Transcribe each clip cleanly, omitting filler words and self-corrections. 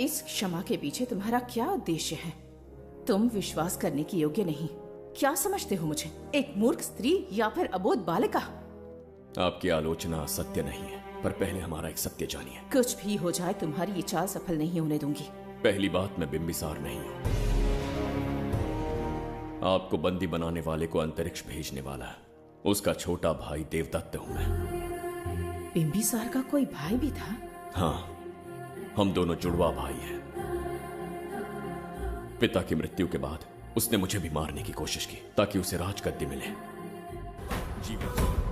इस क्षमा के पीछे तुम्हारा क्या उद्देश्य है? तुम विश्वास करने की योग्य नहीं। क्या समझते हो मुझे, एक मूर्ख स्त्री या फिर अबोध बालिका? आपकी आलोचना सत्य नहीं है, पर पहले हमारा एक सत्य जानिए। कुछ भी हो जाए, तुम्हारी ये चाल सफल नहीं होने दूंगी। पहली बात, मैं बिंबिसार नहीं हूं। आपको बंदी बनाने वाले को अंतरिक्ष भेजने वाला है उसका छोटा भाई देवदत्त हूं मैं। बिंबिसार का कोई भाई भी था? हाँ, हम दोनों जुड़वा भाई हैं। पिता की मृत्यु के बाद उसने मुझे भी मारने की कोशिश की ताकि उसे राजगद्दी मिले। जीवन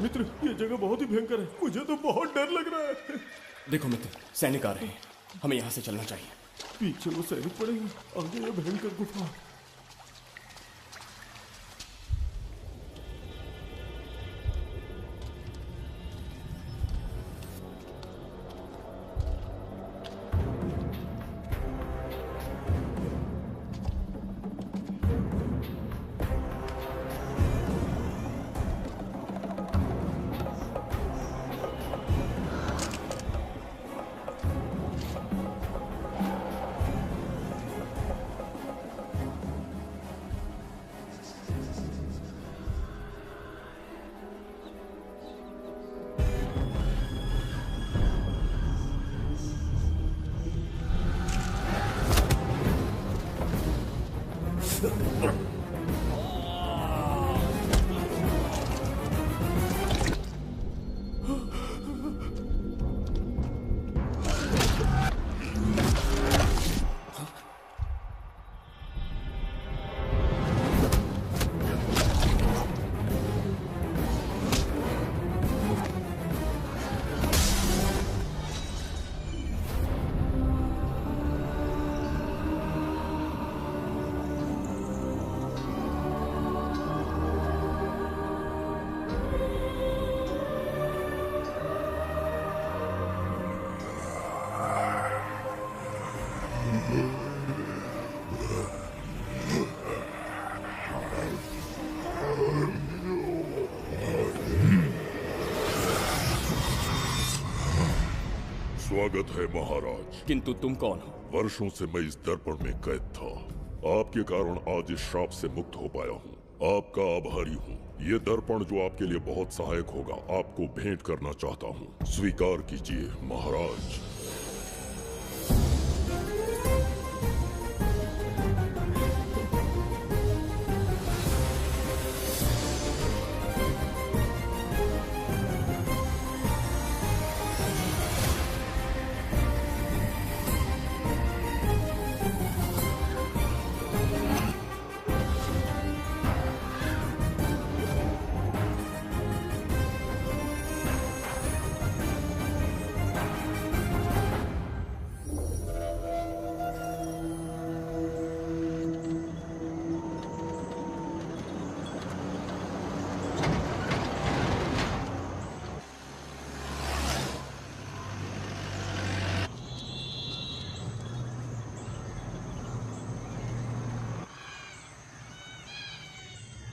मित्र, ये जगह बहुत ही भयंकर है। मुझे तो बहुत डर लग रहा है। देखो मित्र, सैनिक आ रहे हैं, हमें यहाँ से चलना चाहिए। पीछे वो सैनिक पड़ेंगे, आगे ये भयंकर गुफा। स्वागत है महाराज। किंतु तुम कौन हो? वर्षों से मैं इस दर्पण में कैद था। आपके कारण आज इस श्राप से मुक्त हो पाया हूँ। आपका आभारी हूँ। ये दर्पण जो आपके लिए बहुत सहायक होगा, आपको भेंट करना चाहता हूँ। स्वीकार कीजिए महाराज।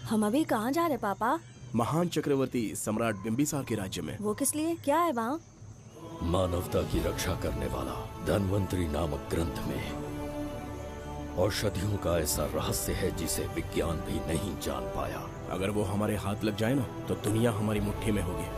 हम अभी कहाँ जा रहे पापा? महान चक्रवर्ती सम्राट बिंबिसार के राज्य में। वो किस लिए? क्या है वहाँ? मानवता की रक्षा करने वाला धन्वंतरी नामक ग्रंथ में औषधियों का ऐसा रहस्य है जिसे विज्ञान भी नहीं जान पाया। अगर वो हमारे हाथ लग जाए ना तो दुनिया हमारी मुट्ठी में होगी।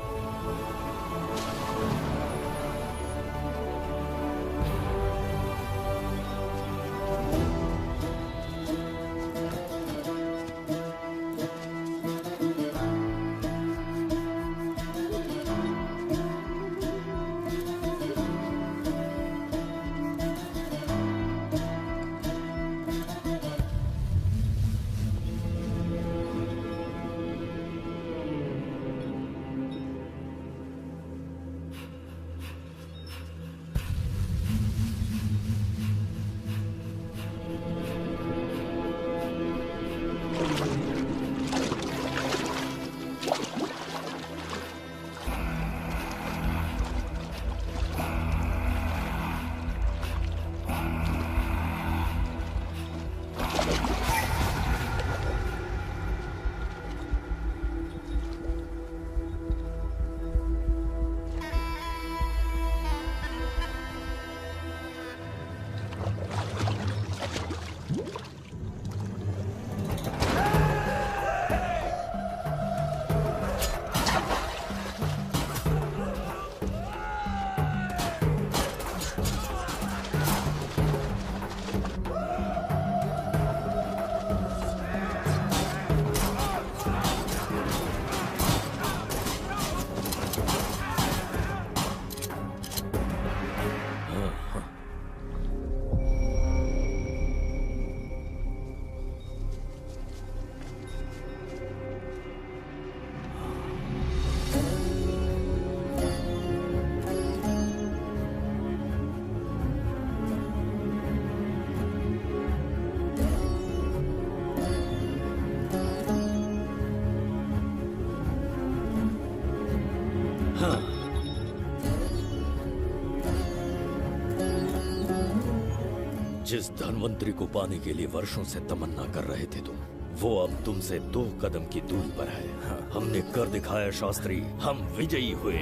जिस धन्वंतरी को पाने के लिए वर्षों से तमन्ना कर रहे थे तुम, वो अब तुमसे 2 कदम की दूरी पर है। हमने कर दिखाया शास्त्री, हम विजयी हुए।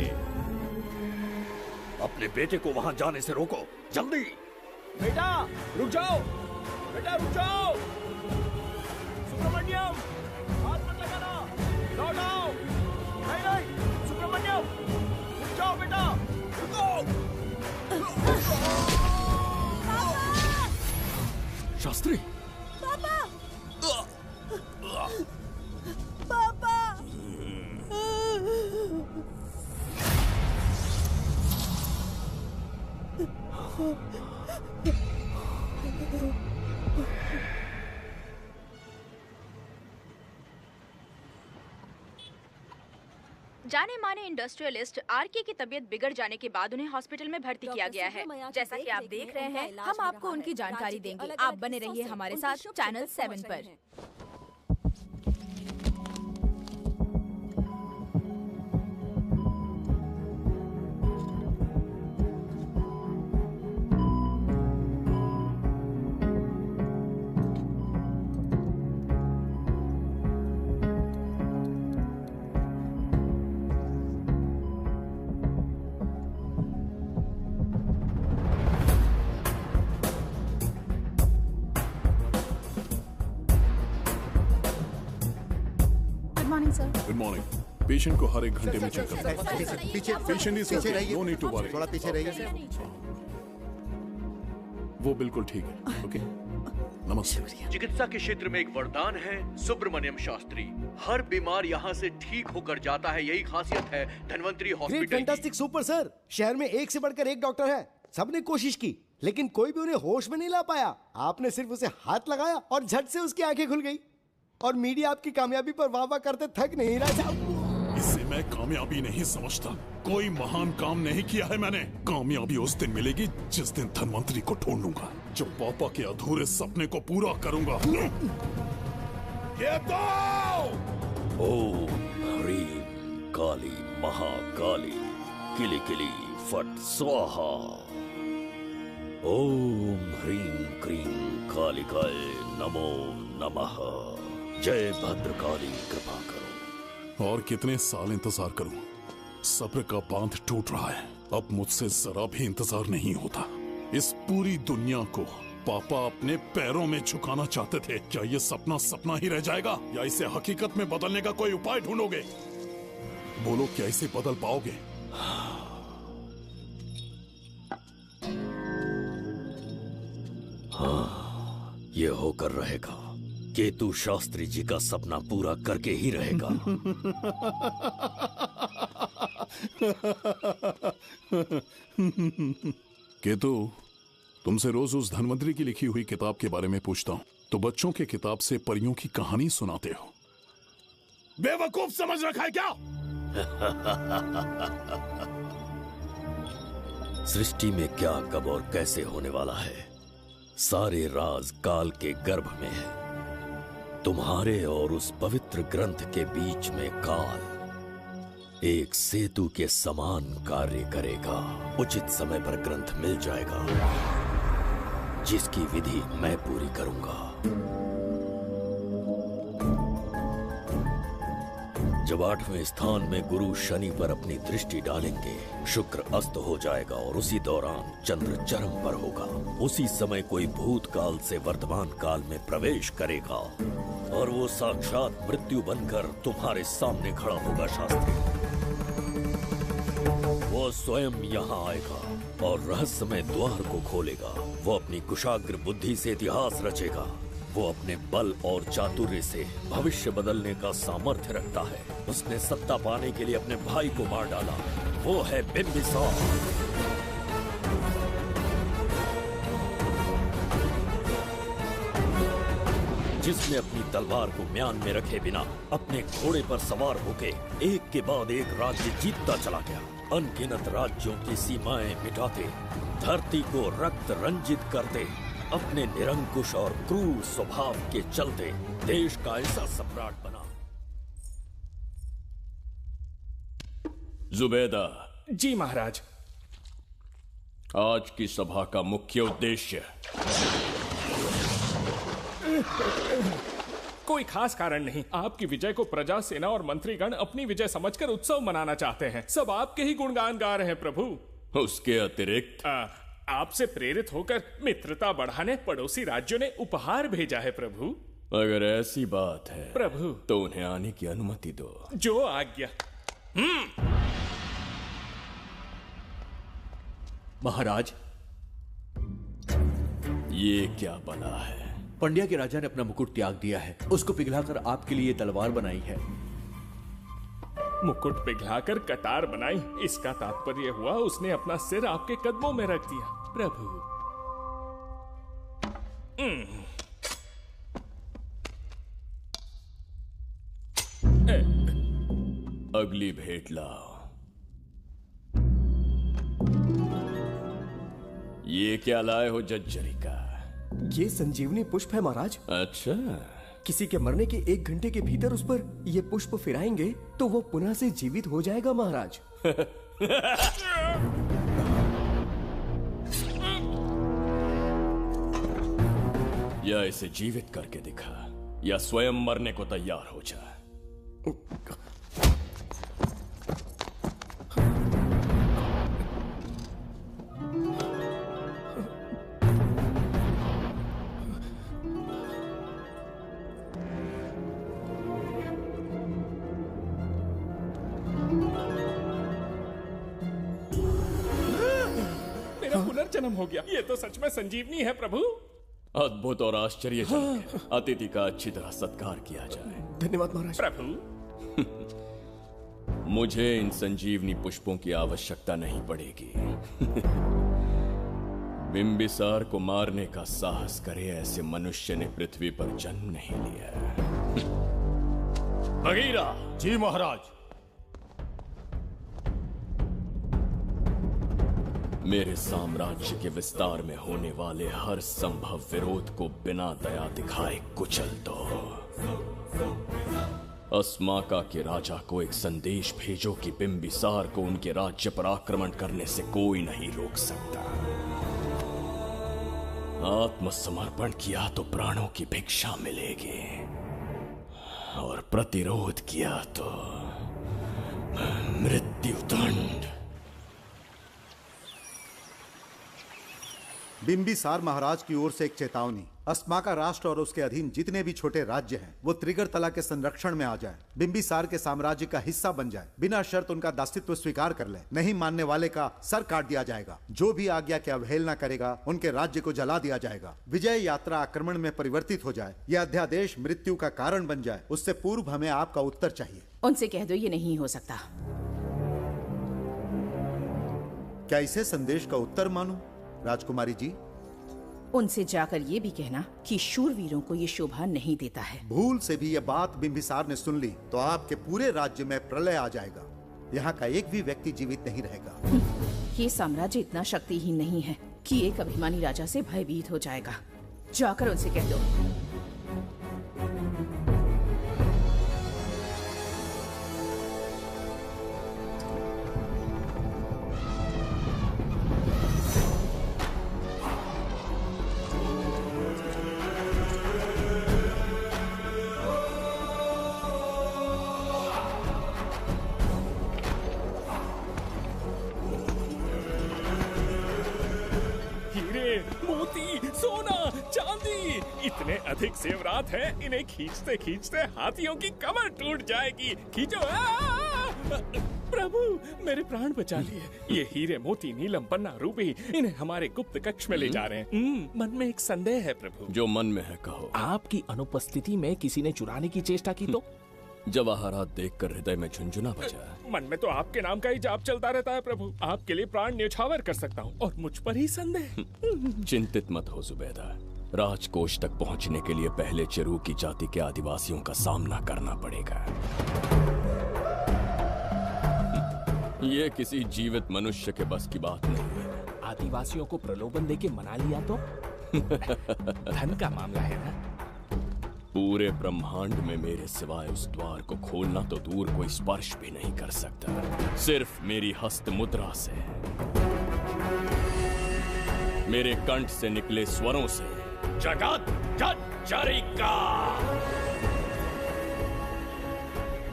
अपने बेटे को वहां जाने से रोको, जल्दी। बेटा रुक जाओ, बेटा रुक जाओ। सुब्रमण्यम हाथ मत लगाना, लौट आओ। नहीं नहीं सुब्रमण्यम रुक जाओ बेटा, रुको। शास्त्री, पापा! पापा! जाने माने इंडस्ट्रियलिस्ट आरके की तबीयत बिगड़ जाने के बाद उन्हें हॉस्पिटल में भर्ती किया गया है। जैसा कि आप देख रहे हैं, हम आपको उनकी जानकारी देंगे। आप बने रहिए हमारे साथ चैनल 7 पर। Good morning. पेशेंट को हर 1 घंटे में चेक करना है। पीछे patient is okay, no need to worry. थोड़ा पीछे रहिए। वो बिल्कुल ठीक है। ओके, नमस्ते। चिकित्सा के क्षेत्र में एक वरदान है सुब्रमण्यम शास्त्री। हर बीमार यहाँ से ठीक होकर जाता है, यही खासियत है Dhanvantari hospital. Fantastic super sir. शहर में एक से बढ़कर एक डॉक्टर है। सबने कोशिश की लेकिन कोई भी उन्हें होश में नहीं ला पाया। आपने सिर्फ उसे हाथ लगाया और झट से उसकी आंखें खुल गई। और मीडिया आपकी कामयाबी पर वाह वाह करते थक नहीं रहा। इसे मैं कामयाबी नहीं समझता। कोई महान काम नहीं किया है मैंने। कामयाबी उस दिन मिलेगी जिस दिन धन्वंतरी को ढूंढूंगा, जो पापा के अधूरे सपने को पूरा करूंगा। ये दो! ओम ह्रीं काली महाकाली किली किली फट स्वाहा। ओम ह्रीं क्रीं कालिकाय नमो नमः। जय भद्रकाली कृपा करो। और कितने साल इंतजार करूं? सब्र का बांध टूट रहा है। अब मुझसे जरा भी इंतजार नहीं होता। इस पूरी दुनिया को पापा अपने पैरों में झुकाना चाहते थे। क्या ये सपना सपना ही रह जाएगा या इसे हकीकत में बदलने का कोई उपाय ढूंढोगे? बोलो, क्या इसे बदल पाओगे? हाँ, ये होकर रहेगा। केतु शास्त्री जी का सपना पूरा करके ही रहेगा। केतु, तुमसे रोज उस धनवंतरी की लिखी हुई किताब के बारे में पूछता हूँ तो बच्चों के किताब से परियों की कहानी सुनाते हो। बेवकूफ समझ रखा है क्या? सृष्टि में क्या, कब और कैसे होने वाला है, सारे राज काल के गर्भ में है। तुम्हारे और उस पवित्र ग्रंथ के बीच में काल एक सेतु के समान कार्य करेगा। उचित समय पर ग्रंथ मिल जाएगा, जिसकी विधि मैं पूरी करूंगा। जब 8वें स्थान में गुरु शनि पर अपनी दृष्टि डालेंगे, शुक्र अस्त हो जाएगा और उसी दौरान चंद्र चरम पर होगा। उसी समय कोई भूतकाल से वर्तमान काल में प्रवेश करेगा और वो साक्षात मृत्यु बनकर तुम्हारे सामने खड़ा होगा। शास्त्री, वो स्वयं यहाँ आएगा और रहस्यमय द्वार को खोलेगा। वो अपनी कुशाग्र बुद्धि से इतिहास रचेगा। वो अपने बल और चातुर्य से भविष्य बदलने का सामर्थ्य रखता है। उसने सत्ता पाने के लिए अपने भाई को मार डाला। वो है बिंबिसार। जिसने अपनी तलवार को म्यान में रखे बिना अपने घोड़े पर सवार होके एक के बाद एक राज्य जीतता चला गया। अनगिनत राज्यों की सीमाएं मिटाते, धरती को रक्त रंजित करते, अपने निरंकुश और क्रूर स्वभाव के चलते देश का ऐसा सम्राट बना। जुबैदा। जी महाराज। आज की सभा का मुख्य उद्देश्य कोई खास कारण नहीं। आपकी विजय को प्रजा, सेना और मंत्रीगण अपनी विजय समझकर उत्सव मनाना चाहते हैं। सब आपके ही गुणगान गा रहे हैं प्रभु। उसके अतिरिक्त आपसे प्रेरित होकर मित्रता बढ़ाने पड़ोसी राज्यों ने उपहार भेजा है प्रभु। अगर ऐसी बात है प्रभु तो उन्हें आने की अनुमति दो। जो आज्ञा। महाराज, ये क्या बना है? पंड्या के राजा ने अपना मुकुट त्याग दिया है। उसको पिघलाकर आपके लिए तलवार बनाई है। मुकुट पिघलाकर कतार बनाई, इसका तात्पर्य हुआ उसने अपना सिर आपके कदमों में रख दिया प्रभु। अगली भेंट लाओ। ये क्या लाए हो जज्जरी का? ये संजीवनी पुष्प है महाराज। अच्छा। किसी के मरने के 1 घंटे के भीतर उस पर ये पुष्प फिराएंगे तो वो पुनः से जीवित हो जाएगा महाराज। या इसे जीवित करके दिखा या स्वयं मरने को तैयार हो जा। पुनर्जन्म हो गया। ये तो सच में संजीवनी है प्रभु। अद्भुत और आश्चर्यजनक। अतिथि का अच्छी तरह सत्कार किया जाए। धन्यवाद महाराज। प्रभु, मुझे इन संजीवनी पुष्पों की आवश्यकता नहीं पड़ेगी। बिंबिसार को मारने का साहस करे ऐसे मनुष्य ने पृथ्वी पर जन्म नहीं लिया। बगीरा। जी महाराज। मेरे साम्राज्य के विस्तार में होने वाले हर संभव विरोध को बिना दया दिखाए कुचल दो। अस्माका के राजा को एक संदेश भेजो कि बिंबिसार को उनके राज्य पर आक्रमण करने से कोई नहीं रोक सकता। आत्मसमर्पण किया तो प्राणों की भिक्षा मिलेगी। और प्रतिरोध किया तो मृत्युदंड। बिंबिसार महाराज की ओर से एक चेतावनी। अस्माका राष्ट्र और उसके अधीन जितने भी छोटे राज्य हैं वो त्रिगर्तला के संरक्षण में आ जाएं, बिंबिसार के साम्राज्य का हिस्सा बन जाए, बिना शर्त उनका दासत्व स्वीकार कर ले। नहीं मानने वाले का सर काट दिया जाएगा। जो भी आज्ञा की अवहेलना करेगा उनके राज्य को जला दिया जाएगा। विजय यात्रा आक्रमण में परिवर्तित हो जाए, यह अध्यादेश मृत्यु का कारण बन जाए, उससे पूर्व हमें आपका उत्तर चाहिए। उनसे कह दो ये नहीं हो सकता। क्या इसे संदेश का उत्तर मानूं? राजकुमारी जी, उनसे जाकर ये भी कहना कि शूरवीरों को ये शोभा नहीं देता है। भूल से भी ये बात बिंबिसार ने सुन ली तो आपके पूरे राज्य में प्रलय आ जाएगा। यहाँ का एक भी व्यक्ति जीवित नहीं रहेगा। ये साम्राज्य इतना शक्तिहीन नहीं है कि एक अभिमानी राजा से भयभीत हो जाएगा। जाकर उनसे कह दो। इतने अधिक जेवरात हैं, इन्हें खींचते खींचते हाथियों की कमर टूट जाएगी। खींचो। प्रभु, मेरे प्राण बचा लिए। ये हीरे मोती नीलम पन्ना रूबी, इन्हें हमारे गुप्त कक्ष में ले जा रहे हैं। मन में एक संदेह है प्रभु। जो मन में है कहो। आपकी अनुपस्थिति में किसी ने चुराने की चेष्टा की तो? जवाहरात देखकर हृदय में झुंझुना बजा। मन में तो आपके नाम का ही जाप चलता रहता है प्रभु। आपके लिए प्राण न्यौछावर कर सकता हूँ और मुझ पर ही संदेह। चिंतित मत हो जुबैदा। राजकोष तक पहुंचने के लिए पहले चिरूकी जाति के आदिवासियों का सामना करना पड़ेगा। ये किसी जीवित मनुष्य के बस की बात नहीं है। आदिवासियों को प्रलोभन देके मना लिया तो? धन का मामला है ना? पूरे ब्रह्मांड में मेरे सिवाय उस द्वार को खोलना तो दूर कोई स्पर्श भी नहीं कर सकता। सिर्फ मेरी हस्त मुद्रा से, मेरे कंठ से निकले स्वरों से जगत जर्जरिका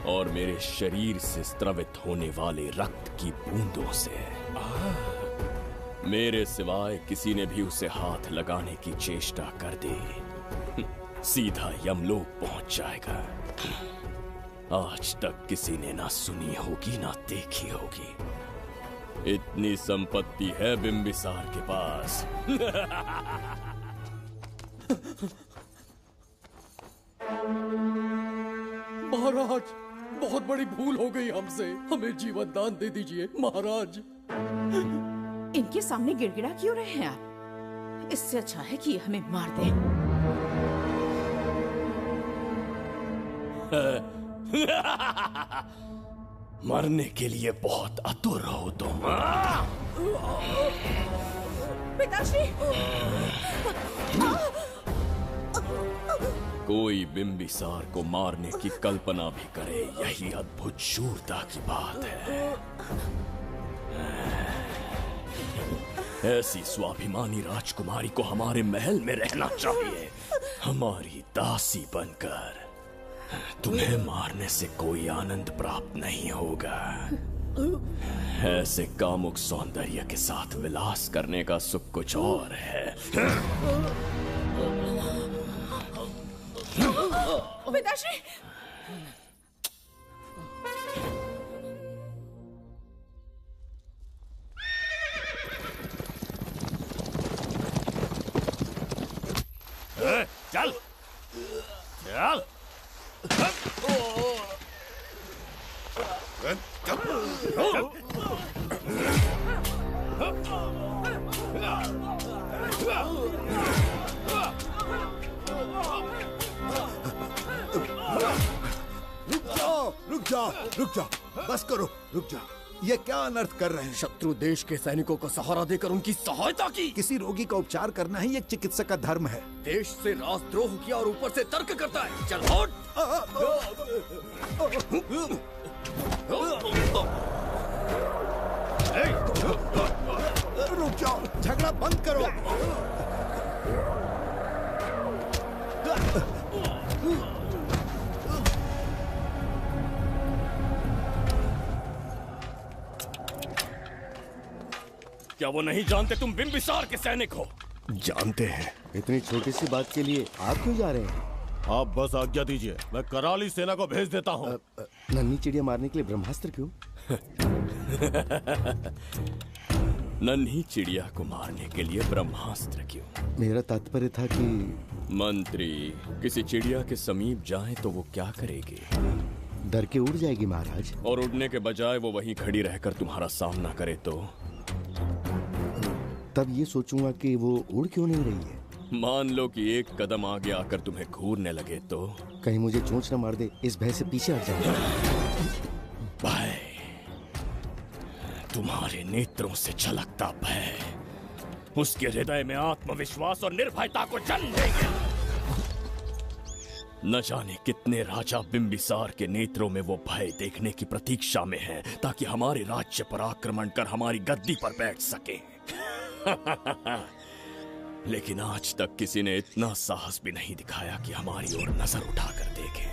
और मेरे शरीर से स्त्रवित होने वाले रक्त की बूंदों से मेरे सिवाय किसी ने भी उसे हाथ लगाने की चेष्टा कर दी, सीधा यमलोक पहुंच जाएगा। आज तक किसी ने ना सुनी होगी ना देखी होगी। इतनी संपत्ति है बिंबिसार के पास। महाराज, बहुत बड़ी भूल हो गई हमसे। हमें जीवन दान दे दीजिए महाराज। इनके सामने गिड़गिड़ा क्यों रहे हैं आप? इससे अच्छा है कि हमें मार दें। मरने के लिए बहुत आतुर हो तुम। पिताश्री! कोई बिंबिसार को मारने की कल्पना भी करे, यही अद्भुत शूरता की बात है। ऐसी स्वाभिमानी राजकुमारी को हमारे महल में रहना चाहिए, हमारी दासी बनकर। तुम्हें मारने से कोई आनंद प्राप्त नहीं होगा। ऐसे कामुक सौंदर्य के साथ विलास करने का सुख कुछ और है। पिताश्री! चल चल। रुक जाओ, बस करो, रुक जाओ। ये क्या अनर्थ कर रहे हैं? शत्रु देश के सैनिकों को सहारा देकर उनकी सहायता की। किसी रोगी का उपचार करना ही एक चिकित्सक का धर्म है। देश से राजद्रोह किया और ऊपर से तर्क करता है। चल हट। रुक जाओ, झगड़ा बंद करो। क्या वो नहीं जानते तुम बिंबिसार के सैनिक हो? जानते हैं। इतनी छोटी सी बात के लिए आप क्यों जा रहे हैं? आप बस आज्ञा दीजिए, मैं कराली सेना को भेज देता हूँ। नन्ही चिड़िया मारने के लिए ब्रह्मास्त्र क्यों? नन्ही चिड़िया को मारने के लिए ब्रह्मास्त्र क्यों? मेरा तात्पर्य था कि मंत्री, किसी चिड़िया के समीप जाएं तो वो क्या करेगी? डर के उड़ जाएगी महाराज। और उड़ने के बजाय वो वहीं खड़ी रहकर तुम्हारा सामना करे तो? तब ये सोचूंगा कि वो उड़ क्यों नहीं रही है। मान लो कि एक कदम आगे आकर तुम्हें घूरने लगे तो? कहीं मुझे चोंच न मार दे, इस भय से पीछे हट जाऊंगा। भय, तुम्हारे नेत्रों से झलकता भय उसके हृदय में आत्मविश्वास और निर्भयता को जन्म देंगे। न जाने कितने राजा बिंबिसार के नेत्रों में वो भय देखने की प्रतीक्षा में हैं, ताकि हमारे राज्य पर आक्रमण कर हमारी गद्दी पर बैठ सके। लेकिन आज तक किसी ने इतना साहस भी नहीं दिखाया कि हमारी ओर नजर उठाकर देखे।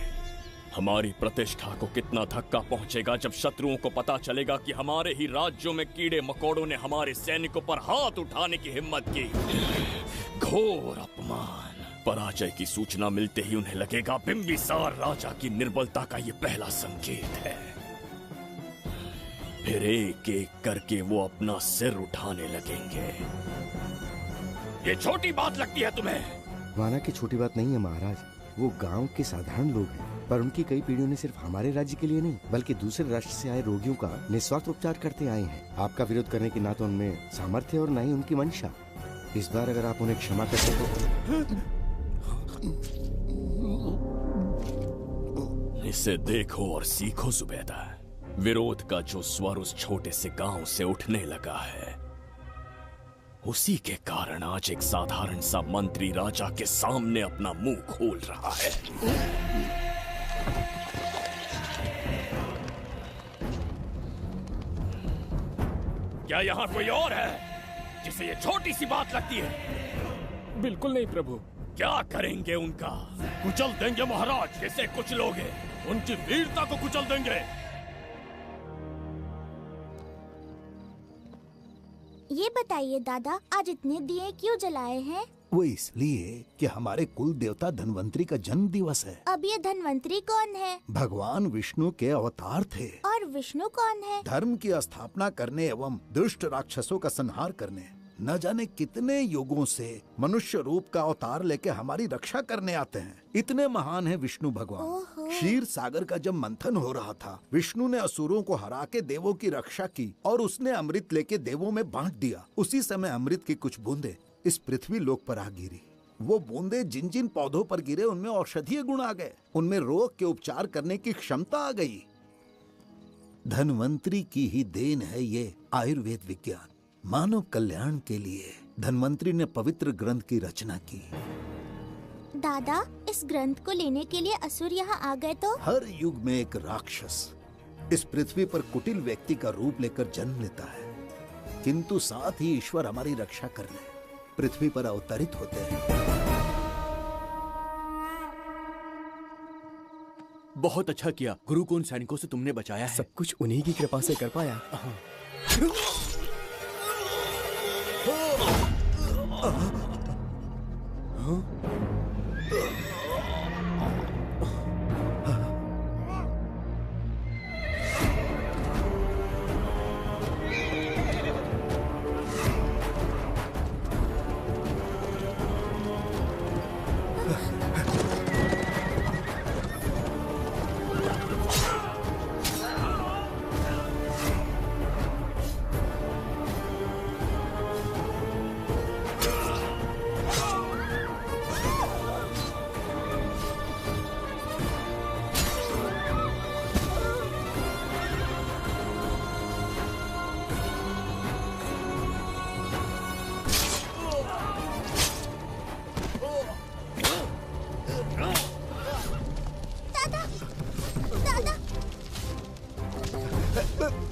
हमारी प्रतिष्ठा को कितना धक्का पहुंचेगा जब शत्रुओं को पता चलेगा कि हमारे ही राज्यों में कीड़े मकोड़ों ने हमारे सैनिकों पर हाथ उठाने की हिम्मत की। घोर अपमान। पराजय की सूचना मिलते ही उन्हें लगेगा बिंबिसार राजा की निर्बलता का ये पहला संकेत है। फिर एक एक करके वो अपना सिर उठाने लगेंगे। ये छोटी बात लगती है तुम्हें? माना कि छोटी बात नहीं है महाराज। वो गांव के साधारण लोग हैं, पर उनकी कई पीढ़ियों ने सिर्फ हमारे राज्य के लिए नहीं बल्कि दूसरे राष्ट्र से आए रोगियों का निस्वार्थ उपचार करते आए हैं। आपका विरोध करने की ना तो उनमें सामर्थ्य और ना ही उनकी मंशा। इस बार अगर आप उन्हें क्षमा करते तो। इसे देखो और सीखो जुबैदा। विरोध का जो स्वर उस छोटे से गांव से उठने लगा है, उसी के कारण आज एक साधारण सा मंत्री राजा के सामने अपना मुंह खोल रहा है। क्या यहाँ कोई और है जिसे ये छोटी सी बात लगती है? बिल्कुल नहीं प्रभु। क्या करेंगे उनका? कुचल देंगे महाराज। जैसे कुछ लोग हैं, उनकी वीरता को कुचल देंगे। ये बताइए दादा, आज इतने दिए क्यों जलाए हैं? वो इसलिए कि हमारे कुल देवता धन्वंतरी का जन्म दिवस है। अब ये धन्वंतरी कौन है? भगवान विष्णु के अवतार थे। और विष्णु कौन है? धर्म की स्थापना करने एवं दुष्ट राक्षसों का संहार करने। न जाने कितने युगों से मनुष्य रूप का अवतार लेके हमारी रक्षा करने आते हैं। इतने महान है विष्णु भगवान। क्षीर सागर का जब मंथन हो रहा था, विष्णु ने असुरों को हरा के देवों की रक्षा की और उसने अमृत लेके देवों में बांट दिया। उसी समय अमृत की कुछ बूंदे इस पृथ्वी लोक पर आ गिरी। वो बूंदे जिन जिन पौधों पर गिरे उनमें औषधीय गुण आ गए, उनमें रोग के उपचार करने की क्षमता आ गई। धन्वंतरी की ही देन है ये आयुर्वेद विज्ञान। मानव कल्याण के लिए धन्वंतरी ने पवित्र ग्रंथ की रचना की। दादा, इस ग्रंथ को लेने के लिए असुर यहाँ आ गए तो? हर युग में एक राक्षस इस पृथ्वी पर कुटिल व्यक्ति का रूप लेकर जन्म लेता है, किंतु साथ ही ईश्वर हमारी रक्षा करने पृथ्वी पर अवतरित होते हैं। बहुत अच्छा किया गुरु को उन सैनिकों से तुमने बचाया है। सब कुछ उन्हीं की कृपा से कर पाया।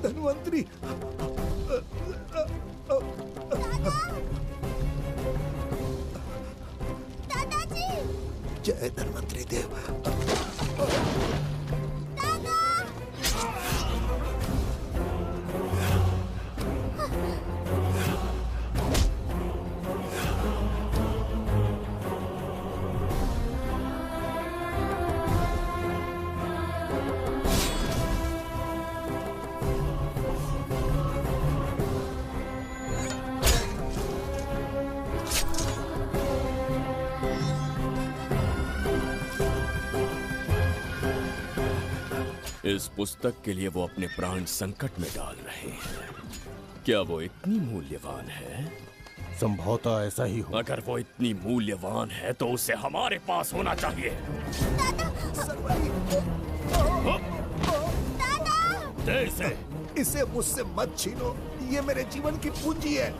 धन्वंतरी, दादाजी, जय धन्वंतरी देव। दादा! जिस पुस्तक के लिए वो अपने प्राण संकट में डाल रहे हैं, क्या वो इतनी मूल्यवान है? संभवतः ऐसा ही हो। अगर वो इतनी मूल्यवान है तो उसे हमारे पास होना चाहिए। दे इसे। इसे मुझसे मत छीनो, ये मेरे जीवन की पूंजी है।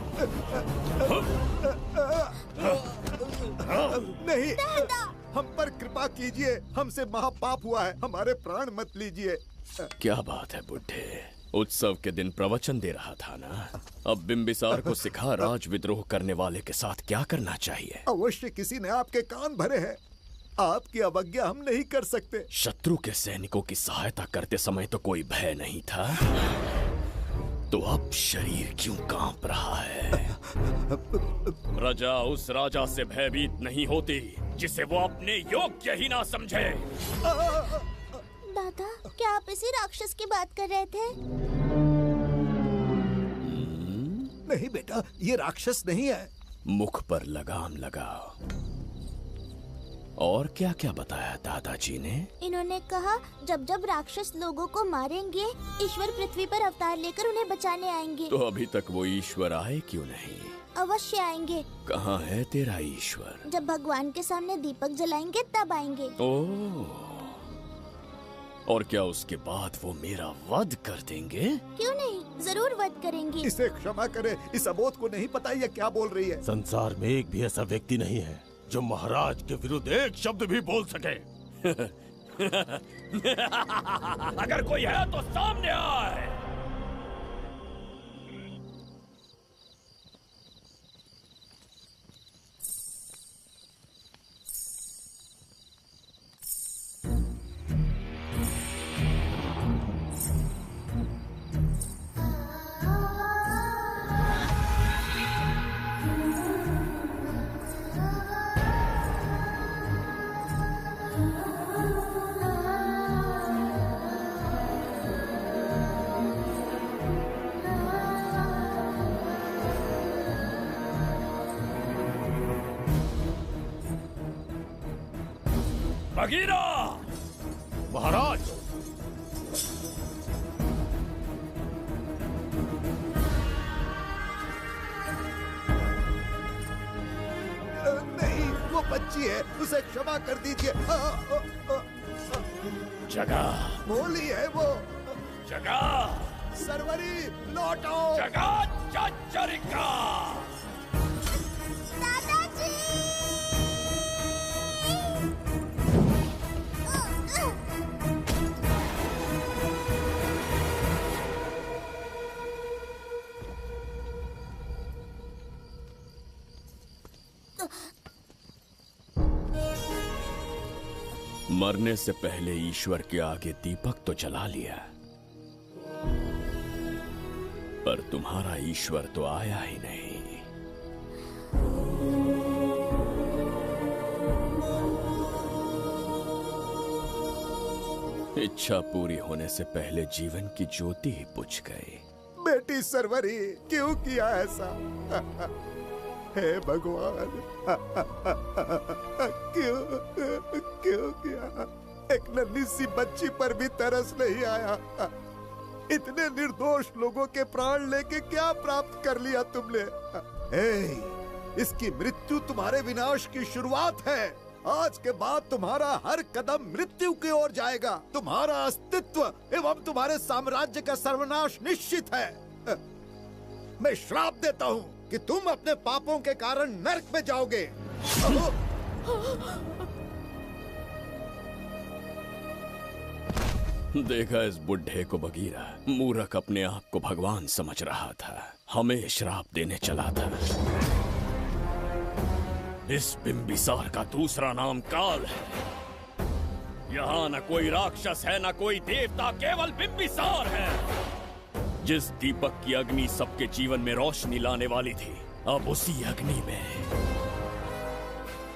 नहीं, हम पर कृपा कीजिए, हमसे महापाप हुआ है, हमारे प्राण मत लीजिए। क्या बात है बुड्ढे, उत्सव के दिन प्रवचन दे रहा था ना। अब बिंबिसार को सिखा राज विद्रोह करने वाले के साथ क्या करना चाहिए। अवश्य किसी ने आपके कान भरे हैं, आपकी अवज्ञा हम नहीं कर सकते। शत्रु के सैनिकों की सहायता करते समय तो कोई भय नहीं था, तो अब शरीर क्यों कांप रहा है? प्रजा उस राजा से भयभीत नहीं होती जिसे वो अपने योग्य ही ना समझे। दादा, क्या आप इसी राक्षस की बात कर रहे थे? नहीं बेटा, ये राक्षस नहीं है। मुख पर लगाम लगाओ। और क्या क्या बताया दादाजी ने? इन्होंने कहा जब जब राक्षस लोगों को मारेंगे, ईश्वर पृथ्वी पर अवतार लेकर उन्हें बचाने आएंगे। तो अभी तक वो ईश्वर आए क्यों नहीं? अवश्य आएंगे। कहाँ है तेरा ईश्वर? जब भगवान के सामने दीपक जलाएंगे तब आएंगे। ओह, और क्या उसके बाद वो मेरा वध कर देंगे? क्यों नहीं, जरूर वध करेंगे। इसे क्षमा करे, इस अबोध को नहीं पता ये क्या बोल रही है। संसार में एक भी ऐसा व्यक्ति नहीं है जो महाराज के विरुद्ध एक शब्द भी बोल सके। अगर कोई है तो सामने आए। बगीरा! महाराज! नहीं, वो बच्ची है, उसे क्षमा कर दीजिए। जगह भोली है वो। जगह सरवरी, लौटो। जगह चचरिका। मरने से पहले ईश्वर के आगे दीपक तो जला लिया, पर तुम्हारा ईश्वर तो आया ही नहीं। इच्छा पूरी होने से पहले जीवन की ज्योति ही बुझ गई। बेटी सरवरी, क्यों किया ऐसा? हे भगवान, क्यों किया? एक नन्ही सी बच्ची पर भी तरस नहीं आया। इतने निर्दोष लोगों के प्राण लेके क्या प्राप्त कर लिया तुमने? इसकी मृत्यु तुम्हारे विनाश की शुरुआत है। आज के बाद तुम्हारा हर कदम मृत्यु की ओर जाएगा। तुम्हारा अस्तित्व एवं तुम्हारे साम्राज्य का सर्वनाश निश्चित है। मैं श्राप देता हूँ कि तुम अपने पापों के कारण नरक में जाओगे। देखा इस बुढ़े को बगीरा, मूर्ख अपने आप को भगवान समझ रहा था, हमें श्राप देने चला था। इस बिंबिसार का दूसरा नाम काल है। यहाँ न कोई राक्षस है, न कोई देवता, केवल बिंबिसार है। जिस दीपक की अग्नि सबके जीवन में रोशनी लाने वाली थी, अब उसी अग्नि में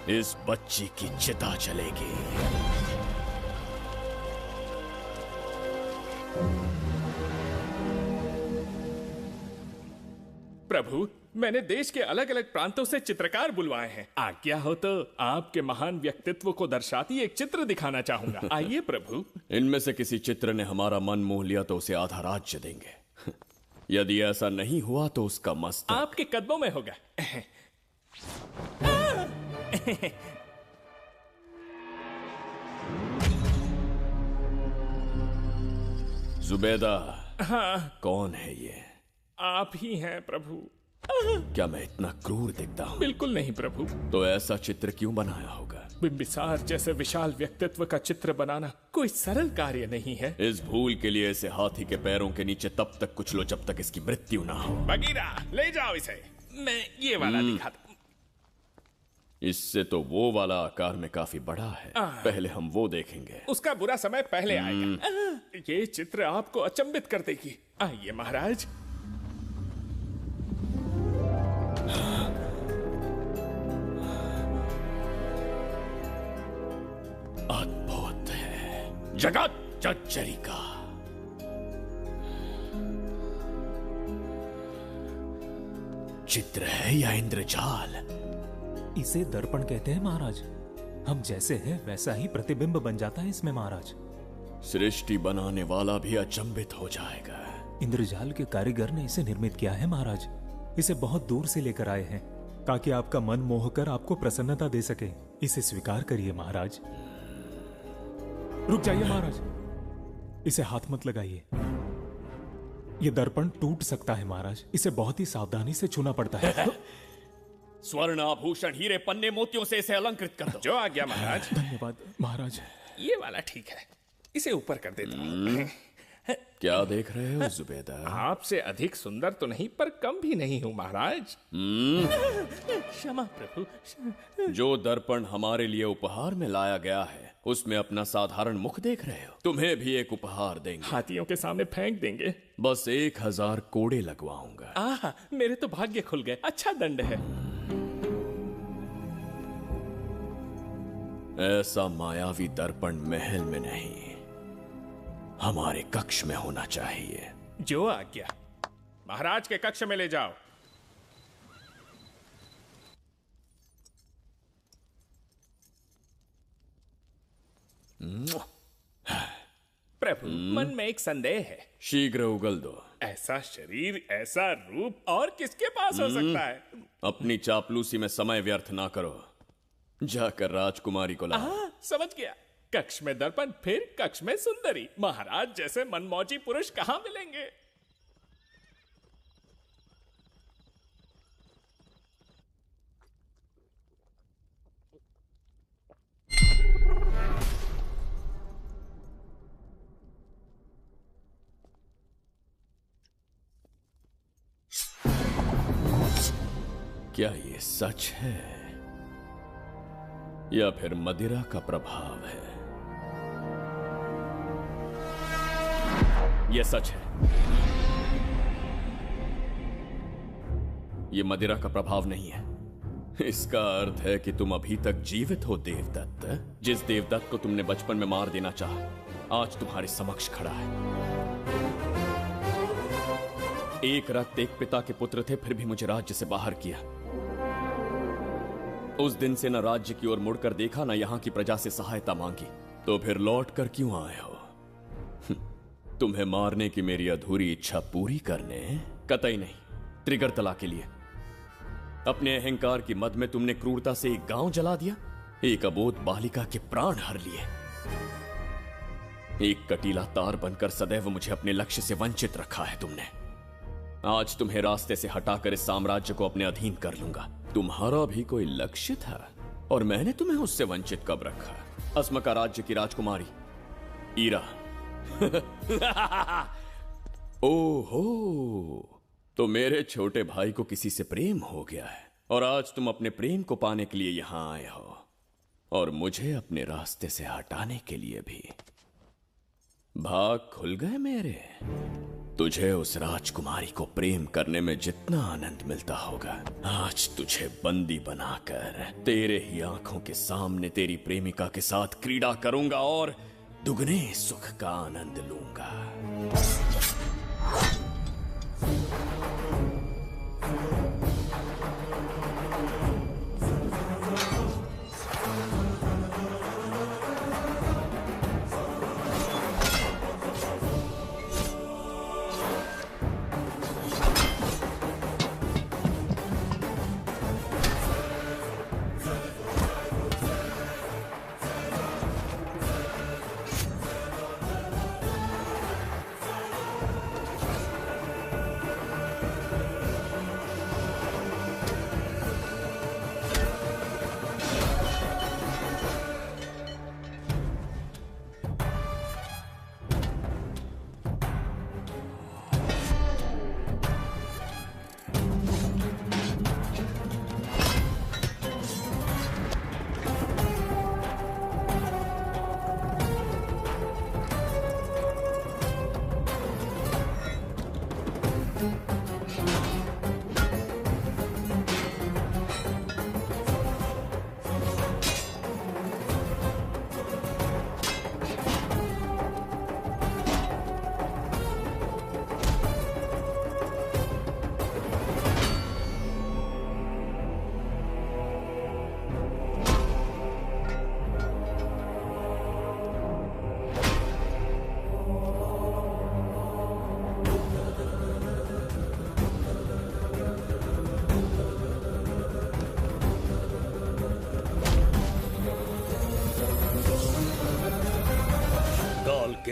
इस बच्ची की चिता जलेगी। प्रभु, मैंने देश के अलग अलग प्रांतों से चित्रकार बुलवाए हैं। आज्ञा हो तो आपके महान व्यक्तित्व को दर्शाती एक चित्र दिखाना चाहूंगा। आइए प्रभु। इनमें से किसी चित्र ने हमारा मन मोह लिया तो उसे आधा राज्य देंगे। यदि ऐसा नहीं हुआ तो उसका मस्तक आपके कदमों में होगा। जुबैदा। हाँ। कौन है ये? आप ही हैं प्रभु। क्या मैं इतना क्रूर दिखता हूँ? बिल्कुल नहीं प्रभु। तो ऐसा चित्र क्यों बनाया होगा? बिंबिसार जैसे विशाल व्यक्तित्व का चित्र बनाना कोई सरल कार्य नहीं है। इस भूल के लिए इसे हाथी के पैरों के नीचे तब तक कुचलो जब तक इसकी मृत्यु ना हो। बगीरा, ले जाओ इसे। मैं ये वाला दिखाता। इससे तो वो वाला आकार में काफी बड़ा है। पहले हम वो देखेंगे। उसका बुरा समय पहले आएगा। ये चित्र आपको अचंभित कर देगी। आइए महाराज। अद्भुत है। जगत जज्जरी का चित्र है या इंद्रजाल? इसे दर्पण कहते हैं महाराज। हम जैसे हैं वैसा ही प्रतिबिंब बन जाता है इसमें महाराज। सृष्टि बनाने वाला भी अचंभित हो जाएगा। इंद्रजाल के कारीगर ने इसे निर्मित किया है महाराज। इसे बहुत दूर से लेकर आए हैं ताकि आपका मन मोह कर आपको प्रसन्नता दे सके। इसे स्वीकार करिए महाराज। रुक जाइए महाराज, इसे हाथ मत लगाइए। यह दर्पण टूट सकता है महाराज। इसे बहुत ही सावधानी से छूना पड़ता है। स्वर्ण आभूषण हीरे पन्ने मोतियों से इसे अलंकृत कर दो। जो आ गया महाराज। धन्यवाद महाराज। ये वाला ठीक है, इसे ऊपर कर देता हूं। क्या देख रहे हो जुबैदा? आपसे अधिक सुंदर तो नहीं पर कम भी नहीं हूं महाराज। क्षमा प्रभु। जो दर्पण हमारे लिए उपहार में लाया गया है उसमें अपना साधारण मुख देख रहे हो? तुम्हें भी एक उपहार देंगे। हाथियों के सामने फेंक देंगे। बस 1000 कोड़े लगवाऊंगा। मेरे तो भाग्य खुल गए। अच्छा दंड है। ऐसा मायावी दर्पण महल में नहीं, हमारे कक्ष में होना चाहिए। जो आज्ञा। महाराज के कक्ष में ले जाओ। प्रभु, मन में एक संदेह है। शीघ्र उगल दो। ऐसा शरीर, ऐसा रूप और किसके पास हो सकता है? अपनी चापलूसी में समय व्यर्थ ना करो। जाकर राजकुमारी को लाओ। समझ गया। कक्ष में दर्पण, फिर कक्ष में सुंदरी। महाराज जैसे मनमौजी पुरुष कहां मिलेंगे? क्या ये सच है या फिर मदिरा का प्रभाव है? यह सच है। यह मदिरा का प्रभाव नहीं है। इसका अर्थ है कि तुम अभी तक जीवित हो देवदत्त। जिस देवदत्त को तुमने बचपन में मार देना चाहा आज तुम्हारे समक्ष खड़ा है। एक रक्त एक पिता के पुत्र थे, फिर भी मुझे राज्य से बाहर किया। उस दिन से न राज्य की ओर मुड़कर देखा, न यहां की प्रजा से सहायता मांगी। तो फिर लौट कर क्यों आए हो? तुम्हें मारने की मेरी अधूरी इच्छा पूरी करने? कतई नहीं, त्रिगर्तला के लिए। अपने अहंकार की मद में तुमने क्रूरता से एक गांव जला दिया, एक अबोध बालिका के प्राण हर लिए। एक कटीला तार बनकर सदैव मुझे अपने लक्ष्य से वंचित रखा है तुमने। आज तुम्हें रास्ते से हटाकर इस साम्राज्य को अपने अधीन कर लूंगा। तुम्हारा भी कोई लक्ष्य था और मैंने तुम्हें उससे वंचित कब रखा? अस्मका राज्य की राजकुमारी ईरा। ओहो, तो मेरे छोटे भाई को किसी से प्रेम हो गया है और आज तुम अपने प्रेम को पाने के लिए यहां आए हो और मुझे अपने रास्ते से हटाने के लिए भी। भाग खुल गए मेरे। तुझे उस राजकुमारी को प्रेम करने में जितना आनंद मिलता होगा, आज तुझे बंदी बनाकर तेरे ही आंखों के सामने तेरी प्रेमिका के साथ क्रीड़ा करूंगा और दुगने सुख का आनंद लूंगा।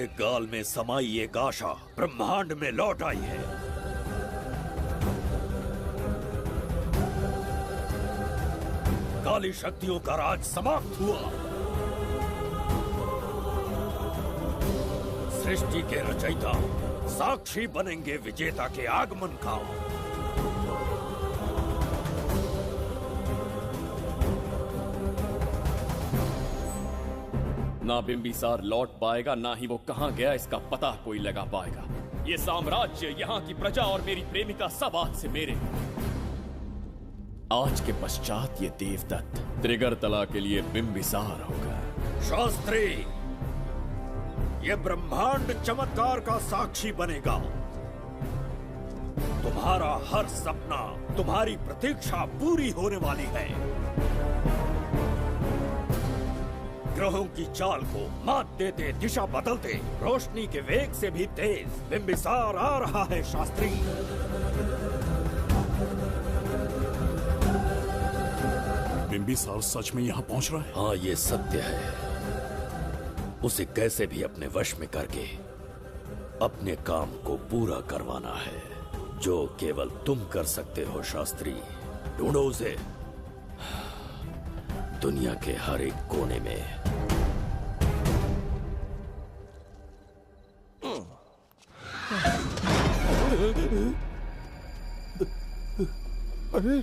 के गाल में समाई एक आशा ब्रह्मांड में लौट आई है। काली शक्तियों का राज समाप्त हुआ। सृष्टि के रचयिता साक्षी बनेंगे विजेता के आगमन का। ना बिंबिसार लौट पाएगा, ना ही वो कहां गया इसका पता कोई लगा पाएगा। ये साम्राज्य, यहाँ की प्रजा और मेरी प्रेमिका सब आज से मेरे। आज के पश्चात ये देवदत्त त्रिगर्तला के लिए बिंबिसार होगा। शास्त्री, ये ब्रह्मांड चमत्कार का साक्षी बनेगा। तुम्हारा हर सपना, तुम्हारी प्रतीक्षा पूरी होने वाली है। ग्रहों की चाल को मात देते, दिशा बदलते, रोशनी के वेग से भी तेज बिंबिसार आ रहा है शास्त्री। बिंबिसार सच में यहाँ पहुँच रहा है? हाँ, ये सत्य है। उसे कैसे भी अपने वश में करके अपने काम को पूरा करवाना है, जो केवल तुम कर सकते हो शास्त्री। ढूंढो उसे दुनिया के हर एक कोने में। अरे,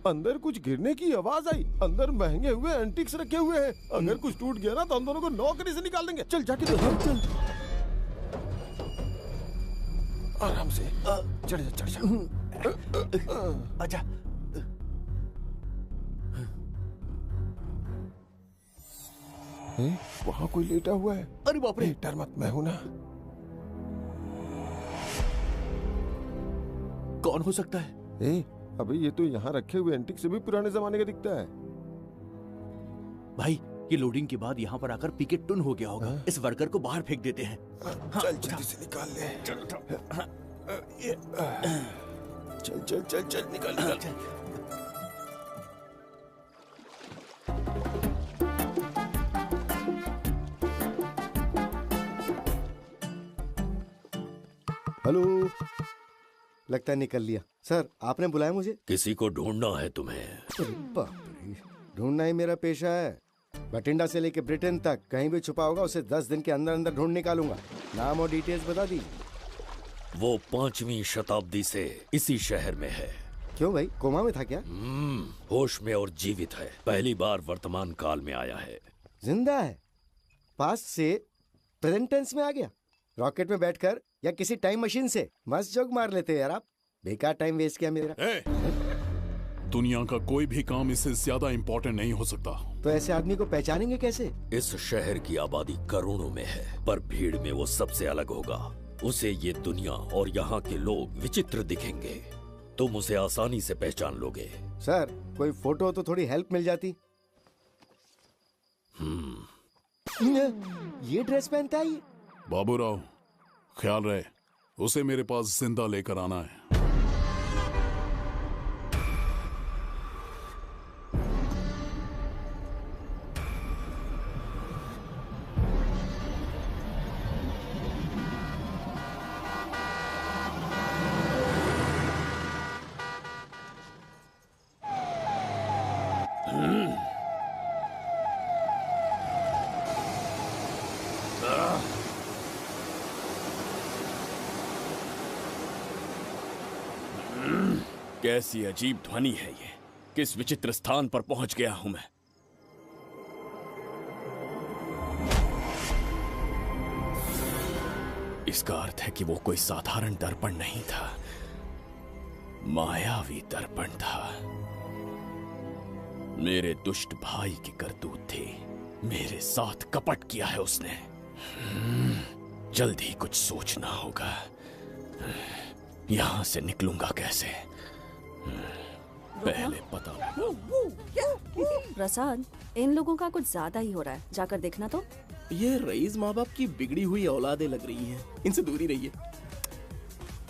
अंदर कुछ गिरने की आवाज आई। अंदर महंगे हुए एंटिक्स रखे हुए हैं। अगर कुछ टूट गया ना तो हम दोनों को नौकरी से निकाल देंगे। चल जाके देख। चल आराम से चढ़ जा। आजा। वहाँ कोई लेटा हुआ है। अरे बाप रे। डर मत, मैं हूं ना। कौन हो सकता है? अबे ये तो यहाँ रखे हुए एंटिक से भी पुराने जमाने का दिखता है। भाई, ये लोडिंग के बाद यहाँ पर आकर पिकेट टुन हो गया होगा। इस वर्कर को बाहर फेंक देते हैं। चल जल्दी से निकाल ले। चल चल चल चल निकाल। हेलो, लगता है निकल लिया। सर, आपने बुलाया मुझे? किसी को ढूंढना है तुम्हें। अरे बाप रे, ढूंढना ही मेरा पेशा है। बठिंडा से लेके ब्रिटेन तक कहीं भी छुपा होगा उसे 10 दिन के अंदर अंदर ढूंढ निकालूंगा। नाम और डिटेल्स बता दीजिए। वो 5वीं शताब्दी से इसी शहर में है। क्यों भाई, कोमा में था क्या? होश में और जीवित है। पहली बार वर्तमान काल में आया है। जिंदा है? पास्ट से प्रेजेंट टेंस में आ गया? रॉकेट में बैठकर या किसी टाइम मशीन से? मस्त जोक मार लेते यार आप। बेकार टाइम वेस्ट किया मेरा। दुनिया का कोई भी काम इससे ज्यादा इम्पोर्टेंट नहीं हो सकता। तो ऐसे आदमी को पहचानेंगे कैसे? इस शहर की आबादी करोड़ों में है, पर भीड़ में वो सबसे अलग होगा। उसे ये दुनिया और यहाँ के लोग विचित्र दिखेंगे। तुम उसे आसानी से पहचान लोगे। सर, कोई फोटो हो तो थोड़ी हेल्प मिल जाती। ये ड्रेस पहनता है ये? बाबूराव, ख्याल रहे, उसे मेरे पास जिंदा लेकर आना है। कैसी अजीब ध्वनि है ये। किस विचित्र स्थान पर पहुंच गया हूं मैं। इसका अर्थ है कि वो कोई साधारण दर्पण नहीं था, मायावी दर्पण था। मेरे दुष्ट भाई की करतूत थी। मेरे साथ कपट किया है उसने। जल्द ही कुछ सोचना होगा। यहां से निकलूंगा कैसे, पहले पता लगा। प्रसाद, इन लोगों का कुछ ज्यादा ही हो रहा है। जाकर देखना तो। ये रईस माँ बाप की बिगड़ी हुई औलादें लग रही हैं। इनसे दूरी रहिए।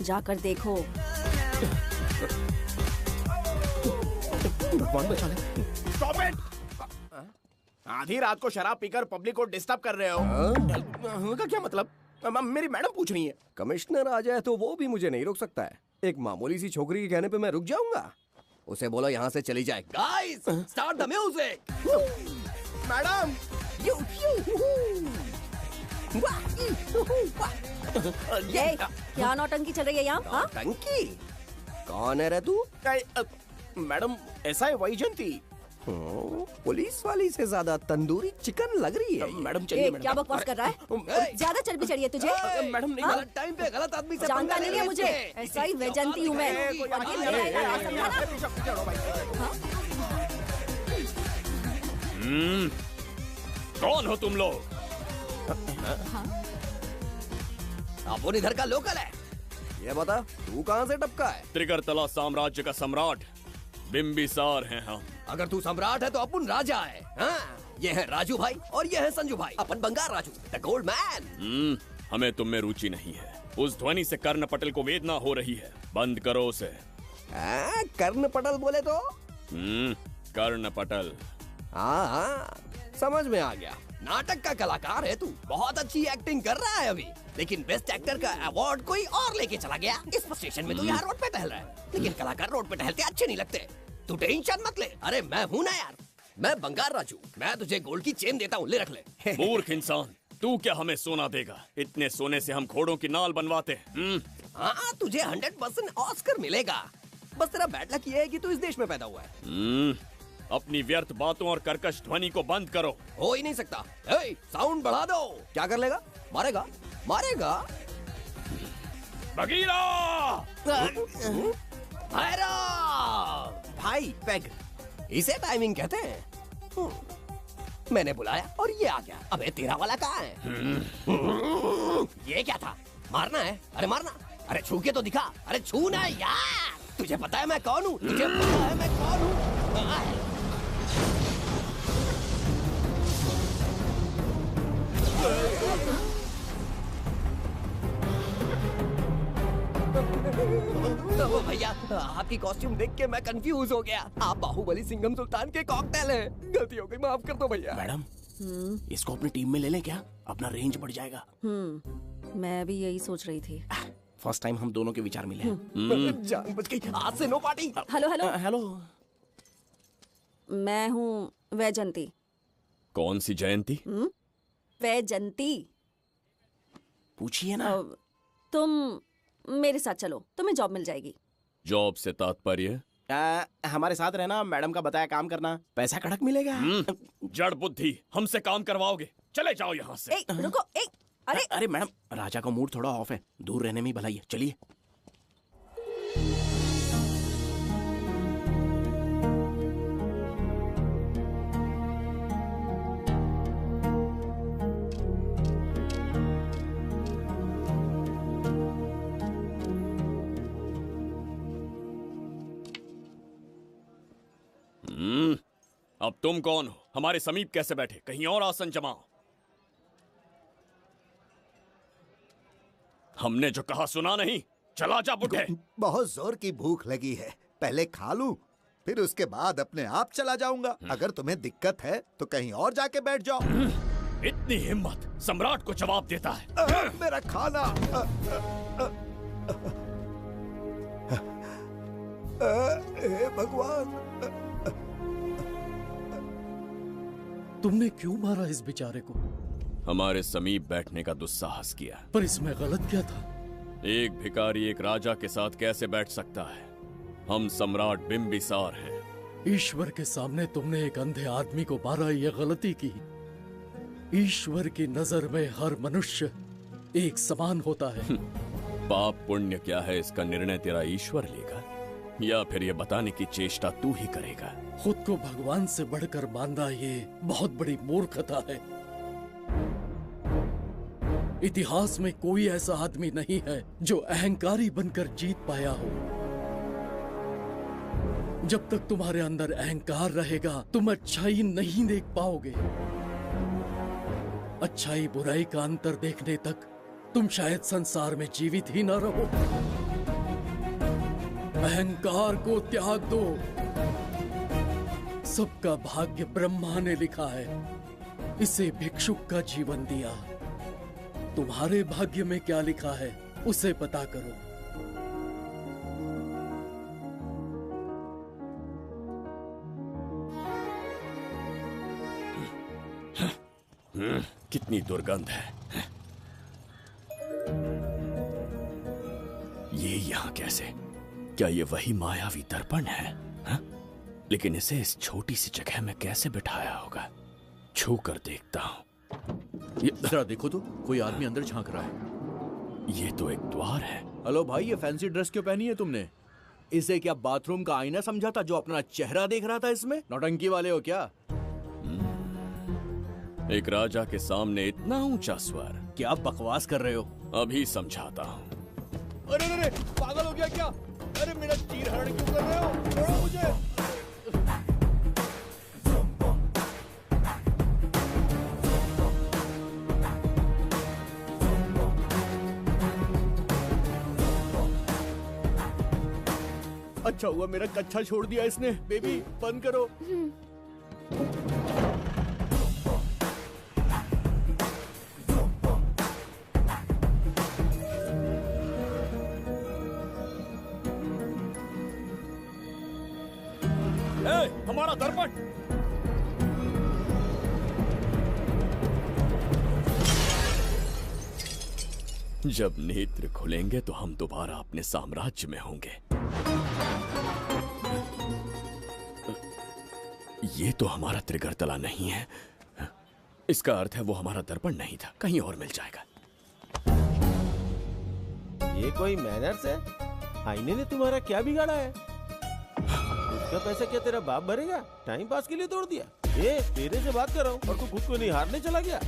जाकर देखो। भगवान बचा ले। Stop it! आधी रात को शराब पीकर पब्लिक को डिस्टर्ब कर रहे हो। का क्या मतलब? मेरी मैडम पूछ रही है। कमिश्नर आ जाए तो वो भी मुझे नहीं रोक सकता है। एक मामूली सी छोकरी के कहने पे मैं रुक जाऊंगा? उसे बोलो यहाँ से चली जाए। Guys, start the music. Madam, ये क्या नौटंकी चल रही है यहाँ? नौटंकी? कौन है रे तू? मैडम, ऐसा है वैजंती। पुलिस वाली से ज्यादा तंदूरी चिकन लग रही है। मैडम चलिए। क्या बकवास कर रहा है? ज्यादा चर्बी चढ़ी है तुझे? मैडम नहीं, गलत टाइम पे गलत आदमी से जानता नहीं है मुझे। ऐसा ही वैजंती हूँ मैं। कौन हो तुम लोग? अपन इधर का लोकल है। ये बता, तू कहाँ से टपका है? त्रिगर्तला साम्राज्य का सम्राट बिंबिसार हैं हम। अगर तू सम्राट है तो अपन राजा है। हाँ? ये है राजू भाई और ये है संजू भाई, अपन बंगार राजू, द गोल्ड मैन। हमें तुम में रुचि नहीं है। उस ध्वनि से कर्ण पटल को वेदना हो रही है, बंद करो उसे। कर्ण पटल बोले तो? कर्ण पटल। हाँ, समझ में आ गया। नाटक का कलाकार है तू, बहुत अच्छी एक्टिंग कर रहा है अभी, लेकिन बेस्ट एक्टर का अवार्ड कोई और लेके चला गया। इस स्टेशन में तू यहाँ रोड पे टहल रहा है, लेकिन कलाकार रोड पे टहलते अच्छे नहीं लगते। तू टेंशन मत ले। अरे मैं हूँ ना यार, मैं बंगार राजू। मैं तुझे गोल्ड की चेन देता हूँ, ले रख ले। मूर्ख इंसान, तू क्या हमें सोना देगा? इतने सोने से हम घोड़ों की नाल बनवाते हैं। हाँ, तुझे 100% ऑस्कर मिलेगा। बस तेरा बैड लक ये है कि तू इस देश में पैदा हुआ है। अपनी व्यर्थ बातों और कर्कश ध्वनि को बंद करो। हो ही नहीं सकता। साउंड बढ़ा दो। क्या कर लेगा? मारेगा? मारेगा? बगीरा! भाई पैग, इसे टाइमिंग कहते हैं। मैंने बुलाया और ये आ गया। अबे तेरा वाला कहाँ है? ये क्या था? मारना है? अरे मारना। अरे छू के तो दिखा। अरे छू ना यार। तुझे पता है मैं कौन हूँ? तुझे पता है मैं कौन हूँ? भैया, आपकी कॉस्ट्यूम देख के मैं कंफ्यूज हो गया। आप बाहुबली सिंघम सुल्तान के कॉकटेल हैं। गलती हो गई, माफ कर दो भैया। मैडम, इसको अपनी टीम में ले लें क्या? अपना रेंज बढ़ जाएगा। मैं भी यही सोच रही थी। फर्स्ट टाइम हम दोनों के विचार मिले। जान बच गई। आज से no party. Hello hello hello. मैं हूँ वैजंती। कौन सी जयंती? वैजंती। पूछिए ना। तुम मेरे साथ चलो, तुम्हें जॉब मिल जाएगी। जॉब से तात्पर्य? हमारे साथ रहना, मैडम का बताया काम करना, पैसा कड़क मिलेगा। जड़ बुद्धि, हमसे काम करवाओगे? चले जाओ यहाँ से। रुको। अरे मैडम, राजा का मूड थोड़ा ऑफ है, दूर रहने में ही भलाई है। चलिए। अब तुम कौन हो? हमारे समीप कैसे बैठे? कहीं और आसन जमाओ। हमने जो कहा सुना नहीं? चला जा बुढ़े। बहुत जोर की भूख लगी है, पहले खा लूं, फिर उसके बाद अपने आप चला जाऊंगा। अगर तुम्हें दिक्कत है तो कहीं और जाके बैठ जाओ। इतनी हिम्मत, सम्राट को जवाब देता है। मेरा खाना। हे भगवान, तुमने क्यों मारा इस बेचारे को? हमारे समीप बैठने का दुस्साहस किया। पर इसमें गलत क्या था? एक भिखारी एक राजा के साथ कैसे बैठ सकता है? हम सम्राट बिंबिसार हैं। ईश्वर के सामने तुमने एक अंधे आदमी को मारा, ये गलती की। ईश्वर की नजर में हर मनुष्य एक समान होता है। पाप पुण्य क्या है, इसका निर्णय तेरा ईश्वर लेगा या फिर ये बताने की चेष्टा तू ही करेगा? खुद को भगवान से बढ़कर मानना ये बहुत बड़ी मूर्खता है। इतिहास में कोई ऐसा आदमी नहीं है जो अहंकारी बनकर जीत पाया हो। जब तक तुम्हारे अंदर अहंकार रहेगा, तुम अच्छाई नहीं देख पाओगे। अच्छाई बुराई का अंतर देखने तक तुम शायद संसार में जीवित ही न रहो। अहंकार को त्याग दो। सबका भाग्य ब्रह्मा ने लिखा है, इसे भिक्षुक का जीवन दिया। तुम्हारे भाग्य में क्या लिखा है उसे पता करो। कितनी दुर्गंध है। ये यहाँ कैसे? क्या ये वही मायावी दर्पण है? हा? लेकिन इसे इस छोटी सी जगह में कैसे बिठाया होगा? छू कर देखता हूँ। जरा देखो तो, कोई आदमी अंदर झांक रहा है। ये तो एक द्वार है। हेलो भाई, ये फैंसी ड्रेस क्यों पहनी है तुमने? इसे क्या बाथरूम का आईना समझा था जो अपना चेहरा देख रहा था इसमें? नौटंकी वाले हो क्या? एक राजा के सामने इतना ऊंचा स्वर। क्या बकवास कर रहे हो? अभी समझाता हूँ। अरे अरे, पागल हो गया क्या? अरे मेरा चीर हरण क्यों कर रहे हो? छोड़ो मुझे। अच्छा हुआ मेरा कच्छा छोड़ दिया इसने। बेबी बंद करो। हमारा दर्पण। जब नेत्र खुलेंगे तो हम दोबारा अपने साम्राज्य में होंगे। ये तो हमारा त्रिगर्तला नहीं है। इसका अर्थ है वो हमारा दर्पण नहीं था, कहीं और मिल जाएगा। ये कोई मैनर्स है? आईने ने तुम्हारा क्या बिगाड़ा है? उसका पैसा क्या तेरा बाप भरेगा? टाइम पास के लिए तोड़ दिया। ये तेरे से बात कर रहा हूँ और तू खुद को नहीं हारने चला गया।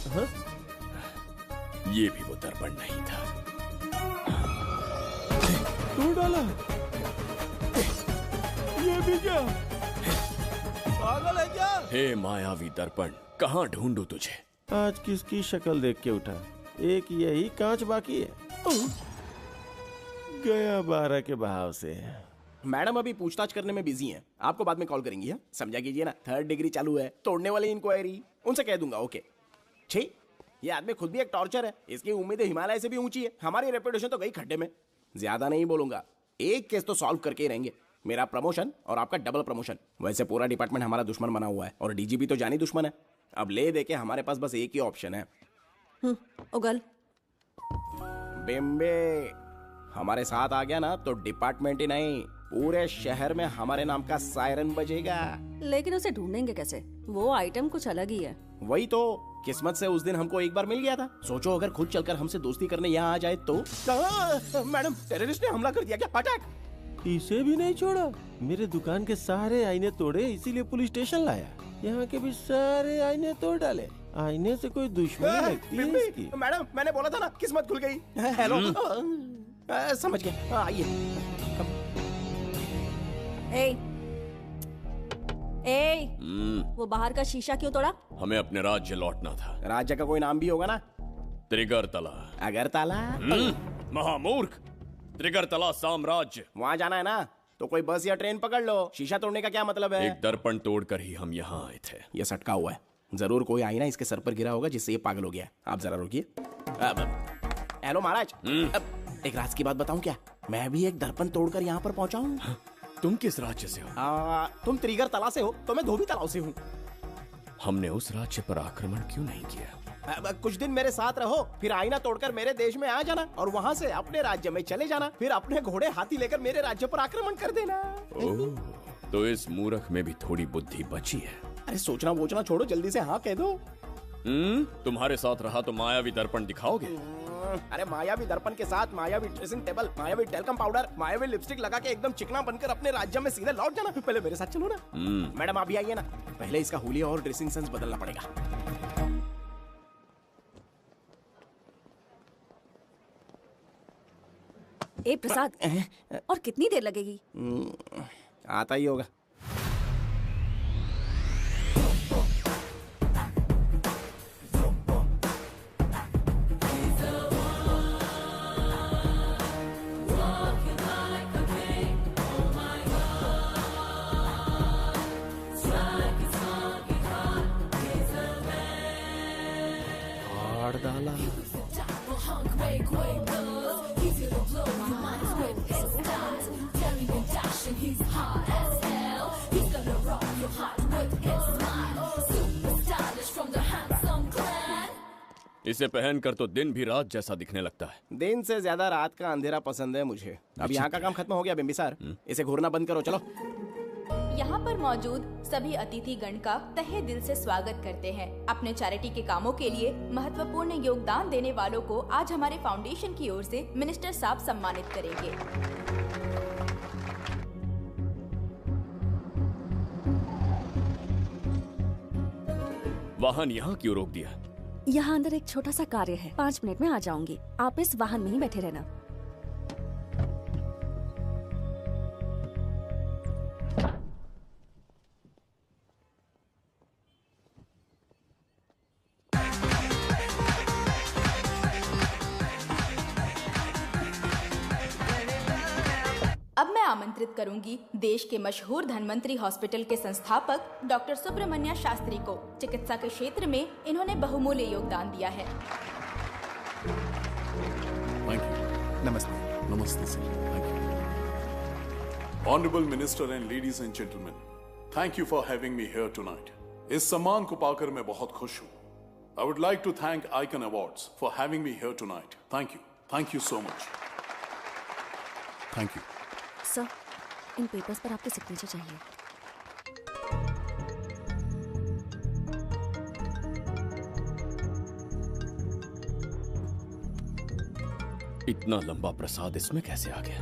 हाँ? ये भी वो दर्पण नहीं था। तू डाला? ये भी क्या? पागल है क्या? हे मायावी दर्पण, कहाँ ढूंढूं तुझे? आज किसकी शक्ल देख के उठा? एक यही कांच बाकी है। गया 12 के बहाव से। मैडम अभी पूछताछ करने में बिजी हैं। आपको बाद में कॉल करेंगी। है समझा कीजिए ना, 3rd डिग्री चालू है। तोड़ने वाली इंक्वायरी उनसे कह दूंगा। ओके। छी, ये आदमी खुद भी एक टॉर्चर है। इसकी उम्मीदें हिमालय से भी ऊंची है। हमारी रेपुटेशन तो गई खड्डे में। ज्यादा नहीं बोलूंगा, एक केस तो सॉल्व करके ही रहेंगे। मेरा प्रमोशन और आपका डबल प्रमोशन। वैसे पूरा डिपार्टमेंट हमारा दुश्मन बना हुआ है और डीजीपी तो जानी दुश्मन है। अब ले दे के हमारे पास बस एक ही ऑप्शन है। उगल बिम्बे हमारे साथ आ गया ना तो डिपार्टमेंट ही नहीं, पूरे शहर में हमारे नाम का सायरन बजेगा। लेकिन उसे ढूंढेंगे कैसे? वो आइटम कुछ अलग ही है। वही तो, किस्मत से उस दिन हमको एक बार मिल गया था। सोचो अगर खुद चलकर हमसे दोस्ती करने यहाँ आ जाए तो। मैडम, टेररिस्ट ने हमला कर दिया क्या? पटाक। इसे भी नहीं छोड़ा। मेरे दुकान के सारे आईने तोड़े, इसीलिए पुलिस स्टेशन लाया। यहाँ के भी सारे आईने तोड़ डाले। आईने से कोई दुश्मनी लगती है इसकी? मैडम, मैंने बोला था ना, किस्मत खुल गई। हेलो। समझ गया, आइए। वो बाहर का शीशा क्यों तोड़ा? हमें अपने राज्य लौटना था। राज्य का कोई नाम भी होगा ना? त्रिगर्तला। अगरतला? महामूर्ख, त्रिगर्तला साम्राज्य। वहाँ जाना है ना तो कोई बस या ट्रेन पकड़ लो। शीशा तोड़ने का क्या मतलब है? एक दर्पण तोड़कर ही हम यहाँ आए थे। ये सटका हुआ है, जरूर कोई आईना इसके सर पर गिरा होगा जिससे ये पागल हो गया। आप जरा रुकिए। हेलो महाराज, एक राज की बात बताऊं क्या? मैं भी एक दर्पण तोड़कर यहाँ पर पहुँचा हूँ। तुम किस राज्य से हो? तुम त्रिगर्तला से हो तो मैं धोबी तालाब से हूँ। हमने उस राज्य पर आक्रमण क्यों नहीं किया? कुछ दिन मेरे साथ रहो, फिर आईना तोड़कर मेरे देश में आ जाना और वहाँ से अपने राज्य में चले जाना। फिर अपने घोड़े हाथी लेकर मेरे राज्य पर आक्रमण कर देना। ओह, तो इस मूर्ख में भी थोड़ी बुद्धि बची है। अरे सोचना वोचना छोड़ो, जल्दी से हाँ कह दो। तुम्हारे साथ रहा तो मायावी दर्पण दिखाओगे? अरे मायावी दर्पण के साथ मायावी ड्रेसिंग टेबल, मायावी टेल्कम पाउडर, मायावी लिपस्टिक लगा के एकदम चिकना बनकर अपने राज्य में सीधे लौट जाना। पहले मेरे साथ चलो ना। मैडम आप भी आइए ना, पहले इसका हुलिया और ड्रेसिंग सेंस बदलना पड़ेगा। ए प्रसाद, और कितनी देर लगेगी? आता ही होगा। इसे पहनकर तो दिन भी रात जैसा दिखने लगता है। दिन से ज्यादा रात का अंधेरा पसंद है मुझे। अब यहाँ का काम खत्म हो गया बिम्बिसार, इसे घूरना बंद करो, चलो। यहाँ पर मौजूद सभी अतिथि गण का तहे दिल से स्वागत करते हैं। अपने चैरिटी के कामों के लिए महत्वपूर्ण योगदान देने वालों को आज हमारे फाउंडेशन की ओर से मिनिस्टर साहब सम्मानित करेंगे। वाहन यहाँ क्यों रोक दिया? यहाँ अंदर एक छोटा सा कार्य है, 5 मिनट में आ जाऊंगी। आप इस वाहन में ही बैठे रहना। अब मैं आमंत्रित करूंगी देश के मशहूर धन्वंतरी हॉस्पिटल के संस्थापक डॉक्टर सुब्रमण्य शास्त्री को। चिकित्सा के क्षेत्र में इन्होंने बहुमूल्य योगदान दिया है। नमस्ते। नमस्ते sir, thank you. Honourable minister and ladies and gentleman, thank you for having me here tonight. इस सम्मान को पाकर मैं बहुत खुश हूँ। I would like to thank Icon Awards for having me here tonight. Thank you so much. Thank you. Sir, इन papers पर आपके सिग्नेचर चाहिए। इतना लंबा प्रसाद इसमें कैसे आ गया?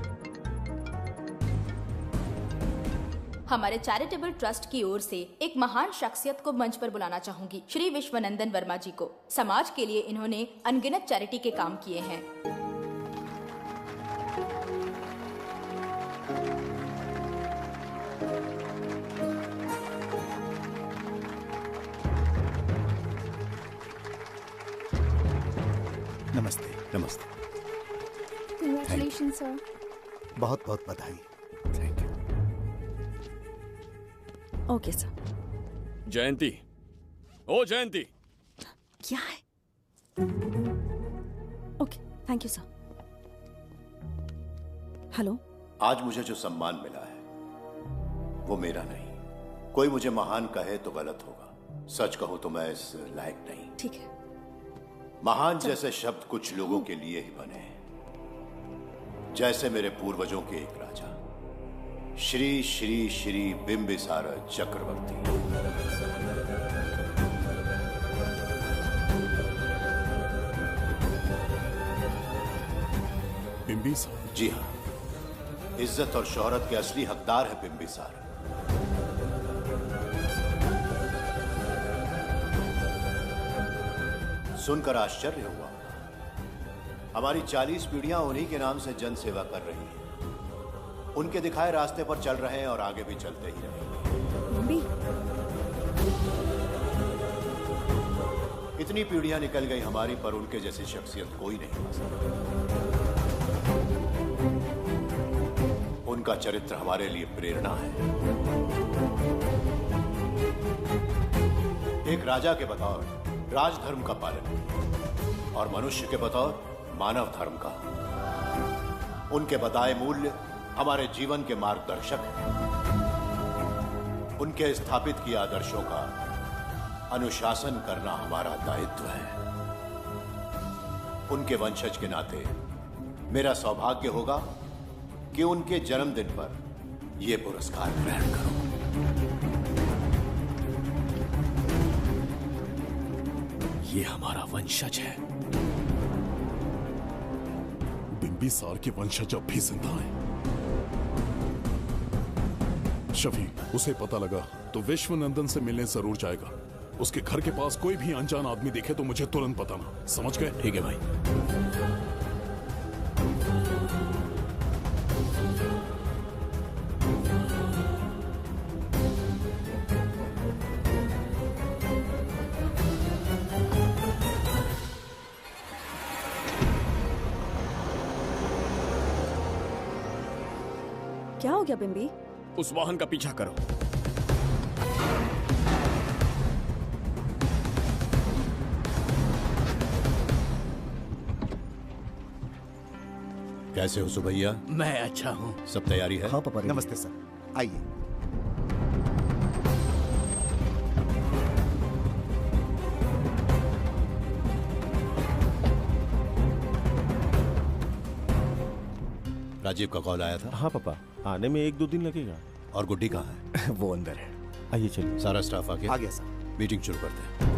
हमारे चैरिटेबल ट्रस्ट की ओर से एक महान शख्सियत को मंच पर बुलाना चाहूंगी, श्री विश्वनंदन वर्मा जी को। समाज के लिए इन्होंने अनगिनत चैरिटी के काम किए हैं। नमस्ते। नमस्ते। Congratulations, sir. बहुत बहुत बधाई। Thank you. Okay sir. Jayanti, oh Jayanti. क्या है? Okay, thank you sir. Hello. आज मुझे जो सम्मान मिला है वो मेरा नहीं। कोई मुझे महान कहे तो गलत होगा, सच कहूं तो मैं इस लायक नहीं। ठीक है। महान जैसे शब्द कुछ लोगों के लिए ही बने हैं, जैसे मेरे पूर्वजों के एक राजा श्री श्री श्री बिंबिसार चक्रवर्ती। बिंबिसार? जी हाँ, इज्जत और शोहरत के असली हकदार है बिंबिसार। सुनकर आश्चर्य हुआ। हमारी 40 पीढ़ियां उन्हीं के नाम से जन सेवा कर रही हैं। उनके दिखाए रास्ते पर चल रहे हैं और आगे भी चलते ही रहेंगे। इतनी पीढ़ियां निकल गई हमारी, पर उनके जैसी शख्सियत कोई नहीं पा सकता। उनका चरित्र हमारे लिए प्रेरणा है। एक राजा के बतौर राजधर्म का पालन और मनुष्य के बतौर मानव धर्म का। उनके बताए मूल्य हमारे जीवन के मार्गदर्शक हैं। उनके स्थापित किए आदर्शों का अनुशासन करना हमारा दायित्व है। उनके वंशज के नाते मेरा सौभाग्य होगा कि उनके जन्मदिन पर यह पुरस्कार ग्रहण करूं। ये हमारा वंशज है। बिंबिसार के वंशज अब भी जिंदा हैं। शफी, उसे पता लगा तो विश्वनंदन से मिलने जरूर जाएगा। उसके घर के पास कोई भी अनजान आदमी दिखे तो मुझे तुरंत बताना, समझ गए? ठीक है भाई। क्या हो गया बिंबी? उस वाहन का पीछा करो। कैसे हो सुभैया? मैं अच्छा हूँ। सब तैयारी है? हाँ पापा। नमस्ते सर, आइए। राजीव का कॉल आया था? हाँ पापा, आने में 1-2 दिन लगेगा। और गुड्डी कहाँ है? वो अंदर है। आइए चलिए। सारा स्टाफ आ गया? आ गया सर। मीटिंग शुरू करते हैं।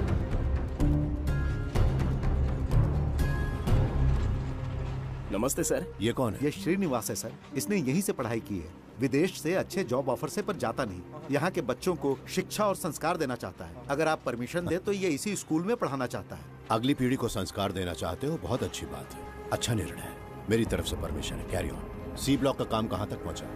नमस्ते सर। ये कौन है? ये श्रीनिवास है सर। इसने यहीं से पढ़ाई की है। विदेश से अच्छे जॉब ऑफर से पर जाता नहीं। यहाँ के बच्चों को शिक्षा और संस्कार देना चाहता है। अगर आप परमिशन दे तो ये इसी स्कूल में पढ़ाना चाहता है। अगली पीढ़ी को संस्कार देना चाहते हो, बहुत अच्छी बात है, अच्छा निर्णय है। मेरी तरफ से परमिशन है, कैरी ऑन। सी ब्लॉक का काम कहाँ तक पहुँचा?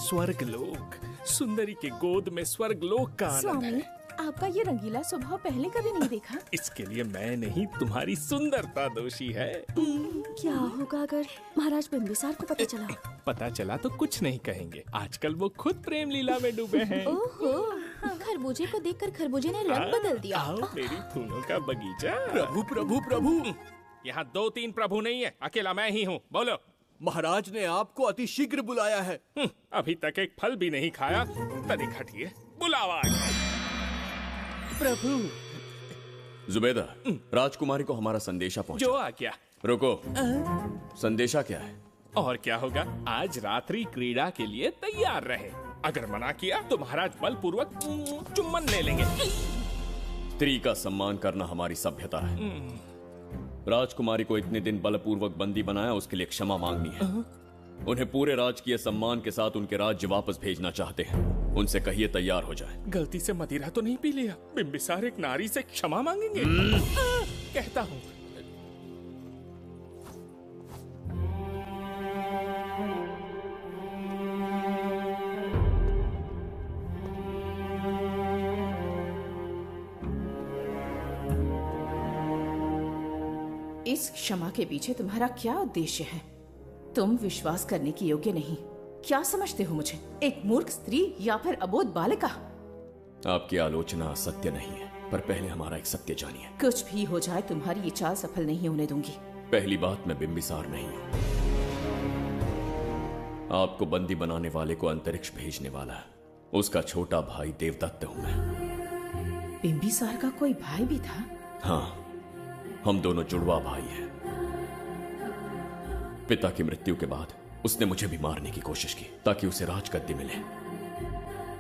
स्वर्गलोक, सुंदरी के गोद में स्वर्गलोक का आनंद स्वामी, है। आपका ये रंगीला स्वभाव पहले कभी नहीं देखा। इसके लिए मैं नहीं, तुम्हारी सुंदरता दोषी है। क्या होगा अगर महाराज बिंबिसार को पता चला? पता चला तो कुछ नहीं कहेंगे। आजकल वो खुद प्रेम लीला में डूबे हैं। ओहो, खरबूजे को देखकर खरबूजे ने रंग बदल दिया। आओ मेरी फूलों का बगीचा। प्रभु प्रभु प्रभु, यहाँ 2-3 प्रभु नहीं है, अकेला मैं ही हूँ। बोलो। महाराज ने आपको अति शीघ्र बुलाया है। अभी तक एक फल भी नहीं खाया, तनिक हटिए, बुलावा आ गया। प्रभु। जुबेदा, राजकुमारी को हमारा संदेशा पहुंचा। जो आ गया। रुको, संदेशा क्या है? और क्या होगा, आज रात्रि क्रीड़ा के लिए तैयार रहे। अगर मना किया तो महाराज बलपूर्वक चुम्बन ले लेंगे। स्त्री का सम्मान करना हमारी सभ्यता है। राजकुमारी को इतने दिन बलपूर्वक बंदी बनाया, उसके लिए क्षमा मांगनी है। उन्हें पूरे राजकीय सम्मान के साथ उनके राज्य वापस भेजना चाहते हैं। उनसे कहिए तैयार हो जाए। गलती से मदिरा तो नहीं पी लिया? बिंबिसार एक नारी से क्षमा मांगेंगे? कहता हूँ। इस क्षमा के पीछे तुम्हारा क्या उद्देश्य है? तुम विश्वास करने की योग्य नहीं। क्या समझते हो मुझे, एक मूर्ख स्त्री या फिर अबोध बालिका? आपकी आलोचना सत्य नहीं है, पर पहले हमारा एक सत्य जानिए। कुछ भी हो जाए तुम्हारी ये चाल सफल नहीं होने दूंगी। पहली बात, मैं बिंबिसार नहीं हूँ। आपको बंदी बनाने वाले को अंतरिक्ष भेजने वाला उसका छोटा भाई देवदत्त हूं मैं। बिंबिसार का कोई भाई भी था? हाँ, हम दोनों जुड़वा भाई हैं। पिता की मृत्यु के बाद उसने मुझे भी मारने की कोशिश की ताकि उसे राजगद्दी मिले।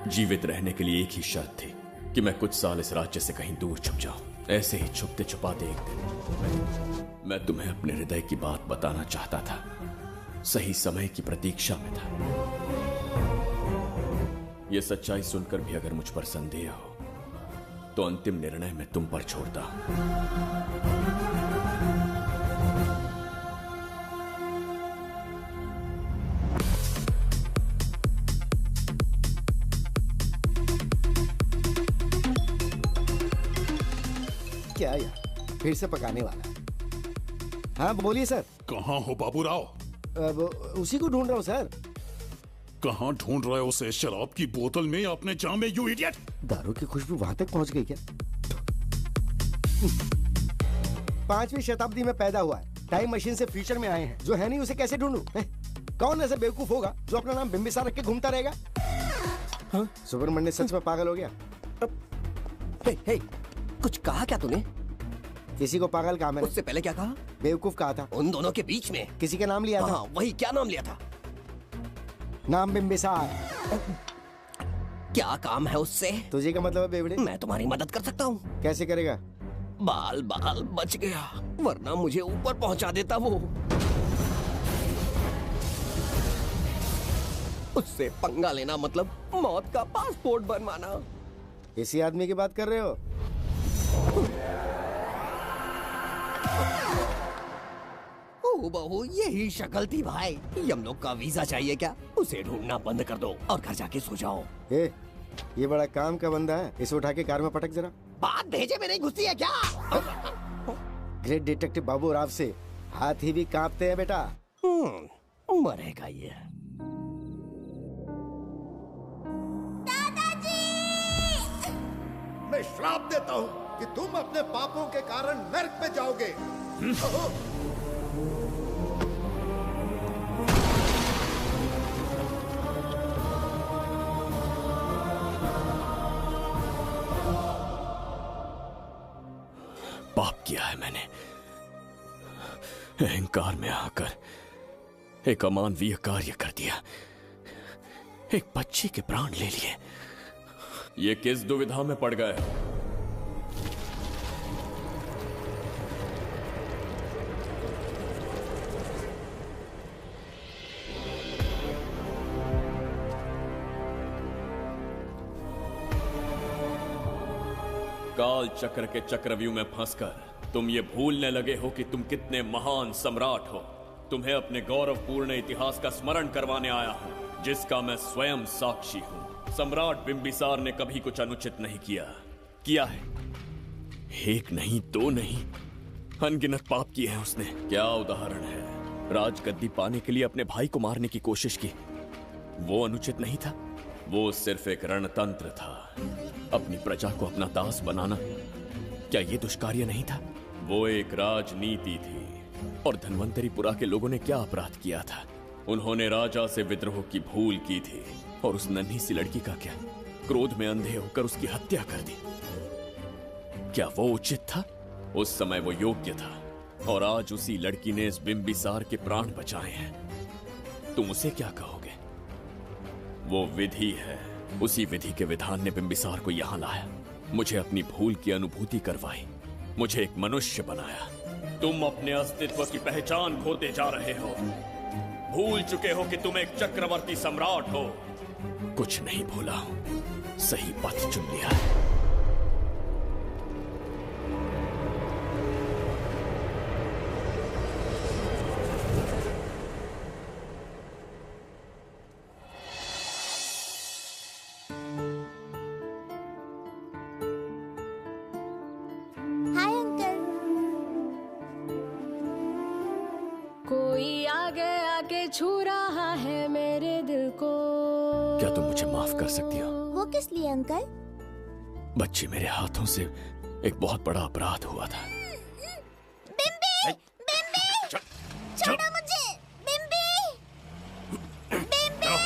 जीवित रहने के लिए एक ही शर्त थी कि मैं कुछ साल इस राज्य से कहीं दूर छुप जाऊं। ऐसे ही छुपते छुपाते एक दिन मैं तुम्हें अपने हृदय की बात बताना चाहता था। सही समय की प्रतीक्षा में था। यह सच्चाई सुनकर भी अगर मुझ पर संदेह हो तो अंतिम निर्णय मैं तुम पर छोड़ता हूं। क्या यार, फिर से पकाने वाला? हाँ बोलिए सर। कहाँ हो बाबूराव? अब उसी को ढूंढ रहा हूँ सर। कहाँ ढूंढ रहे हो उसे? शराब की बोतल में या अपने जाम में, यू इडियट? दारू की खुशबू वहां तक पहुंच गई क्या? 5वीं शताब्दी में पैदा हुआ है, टाइम मशीन से फ्यूचर में आए हैं। जो है नहीं उसे कैसे ढूंढूं? कौन ऐसा बेवकूफ होगा जो अपना नाम बिंबिसार रख के घूमता रहेगा? हाँ? सुब्रमण्य सच में पागल हो गया। हे, कुछ कहा क्या तूने? किसी को पागल कहा मैंने। उससे पहले क्या कहा? बेवकूफ कहा था। उन दोनों के बीच में किसी का नाम लिया था। हाँ, वही, क्या नाम लिया था? नाम बिंबिसार। क्या काम है उससे? तुझे क्या मतलब है बेवड़े? मैं तुम्हारी मदद कर सकता हूँ। कैसे करेगा? बाल बच गया, वरना मुझे ऊपर पहुंचा देता वो। उससे पंगा लेना मतलब मौत का पासपोर्ट बनवाना। इसी आदमी की बात कर रहे हो? ओ बहू, यही शक्ल थी भाई। यमलोक का वीजा चाहिए क्या? उसे ढूंढना बंद कर दो और घर जाके सो जाओ। ये बड़ा काम का बंदा है, इसे उठा के कार में पटक जरा। बात भेजे में नहीं घुसती है क्या? ग्रेट डिटेक्टिव बाबू राव से हाथी भी कांपते हैं बेटा। मरेगा ये। मैं श्राप देता हूँ कि तुम अपने पापों के कारण नर्क में जाओगे। पाप किया है मैंने। अहंकार में आकर एक अमानवीय कार्य कर दिया। एक बच्ची के प्राण ले लिए। ये किस दुविधा में पड़ गए? काल चक्र के चक्रव्यूह में फंसकर तुम ये भूलने लगे हो कि तुम कितने महान सम्राट हो। तुम्हें अपने गौरवपूर्ण इतिहास का स्मरण करवाने आया हूं, जिसका मैं स्वयं साक्षी हूं। सम्राट बिंबिसार ने कभी कुछ अनुचित नहीं किया है। एक नहीं, दो नहीं, अनगिनत पाप किए हैं उसने। क्या उदाहरण है? राजगद्दी पाने के लिए अपने भाई को मारने की कोशिश की। वो अनुचित नहीं था? वो सिर्फ एक रणतंत्र था। अपनी प्रजा को अपना दास बनाना, क्या ये दुष्कार्य नहीं था? वो एक राजनीति थी। और धन्वंतरीपुरा के लोगों ने क्या अपराध किया था? उन्होंने राजा से विद्रोह की भूल की थी। और उस नन्ही सी लड़की का क्या? क्रोध में अंधे होकर उसकी हत्या कर दी। क्या वो उचित था? उस समय वो योग्य था। और आज उसी लड़की ने इस बिंबिसार के प्राण बचाए हैं। तुम उसे क्या कहोगे? वो विधि है। उसी विधि के विधान ने बिंबिसार को यहां लाया, मुझे अपनी भूल की अनुभूति करवाई, मुझे एक मनुष्य बनाया। तुम अपने अस्तित्व की पहचान खोते जा रहे हो। भूल चुके हो कि तुम एक चक्रवर्ती सम्राट हो। कुछ नहीं भूला हूं, सही पथ चुन लिया है। Hi uncle. छू रहा है मेरे दिल को। क्या तुम मुझे माफ कर सकती हो? वो किस लिए अंकल? बच्ची, मेरे हाथों से एक बहुत बड़ा अपराध हुआ था। बिम्बी! बिम्बी! छोड़ो मुझे! बिम्बी! बिम्बी!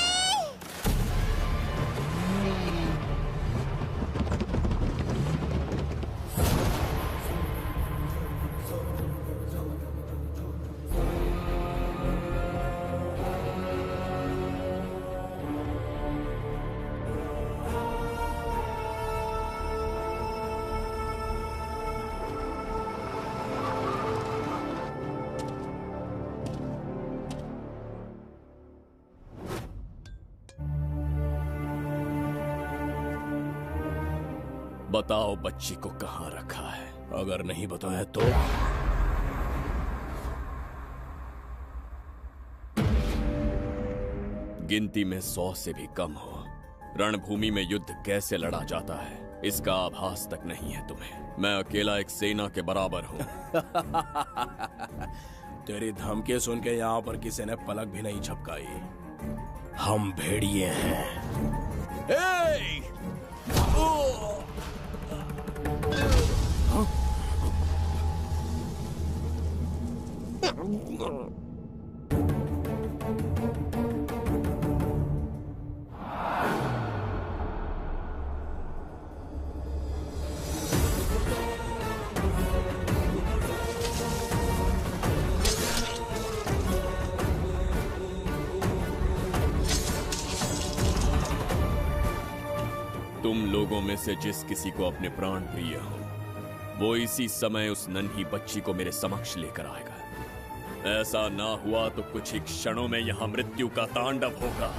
बताओ बच्ची को कहाँ रखा है? अगर नहीं बताया तो गिनती में 100 से भी कम हो। रणभूमि में युद्ध कैसे लड़ा जाता है इसका आभास तक नहीं है तुम्हें। मैं अकेला एक सेना के बराबर हूँ। तेरी धमकी सुन के यहाँ पर किसी ने पलक भी नहीं झपकाई। हम भेड़िए हैं। तुम लोगों में से जिस किसी को अपने प्राण प्रिय हो वो इसी समय उस नन्ही बच्ची को मेरे समक्ष लेकर आएगा। ऐसा ना हुआ तो कुछ ही क्षणों में यहां मृत्यु का तांडव होगा।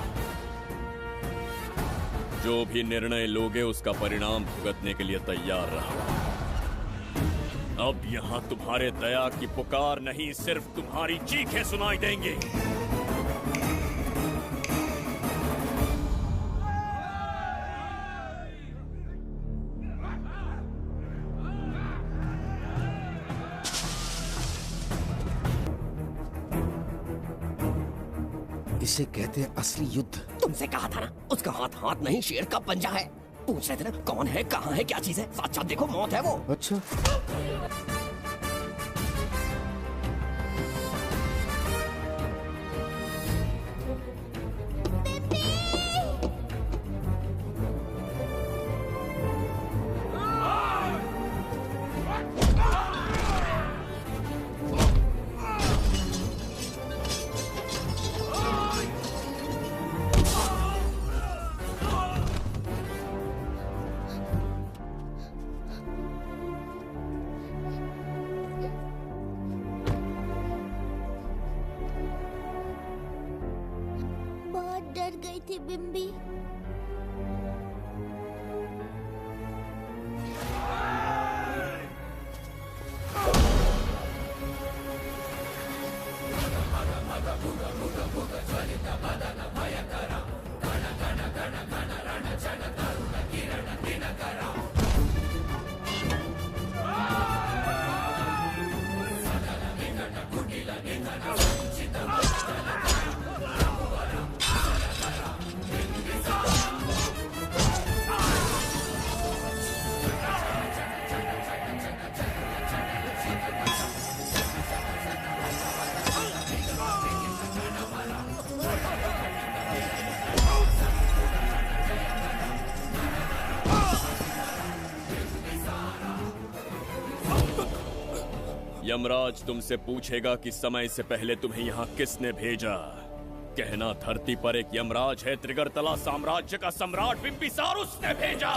जो भी निर्णय लोगे उसका परिणाम भुगतने के लिए तैयार रहो। अब यहां तुम्हारे दया की पुकार नहीं, सिर्फ तुम्हारी चीखें सुनाई देंगी। इसे कहते हैं असली युद्ध। तुमसे कहा था ना, उसका हाथ हाथ नहीं शेर का पंजा है। पूछ रहे थे ना कौन है, कहाँ है, क्या चीज है। साथ साथ देखो, मौत है वो। अच्छा, बहुत डर गई थी बिम्बी। यमराज तुमसे पूछेगा कि समय से पहले तुम्हें यहाँ किसने भेजा। कहना धरती पर एक यमराज है, त्रिगर्तला साम्राज्य का सम्राट बिम्बिसार उसने भेजा।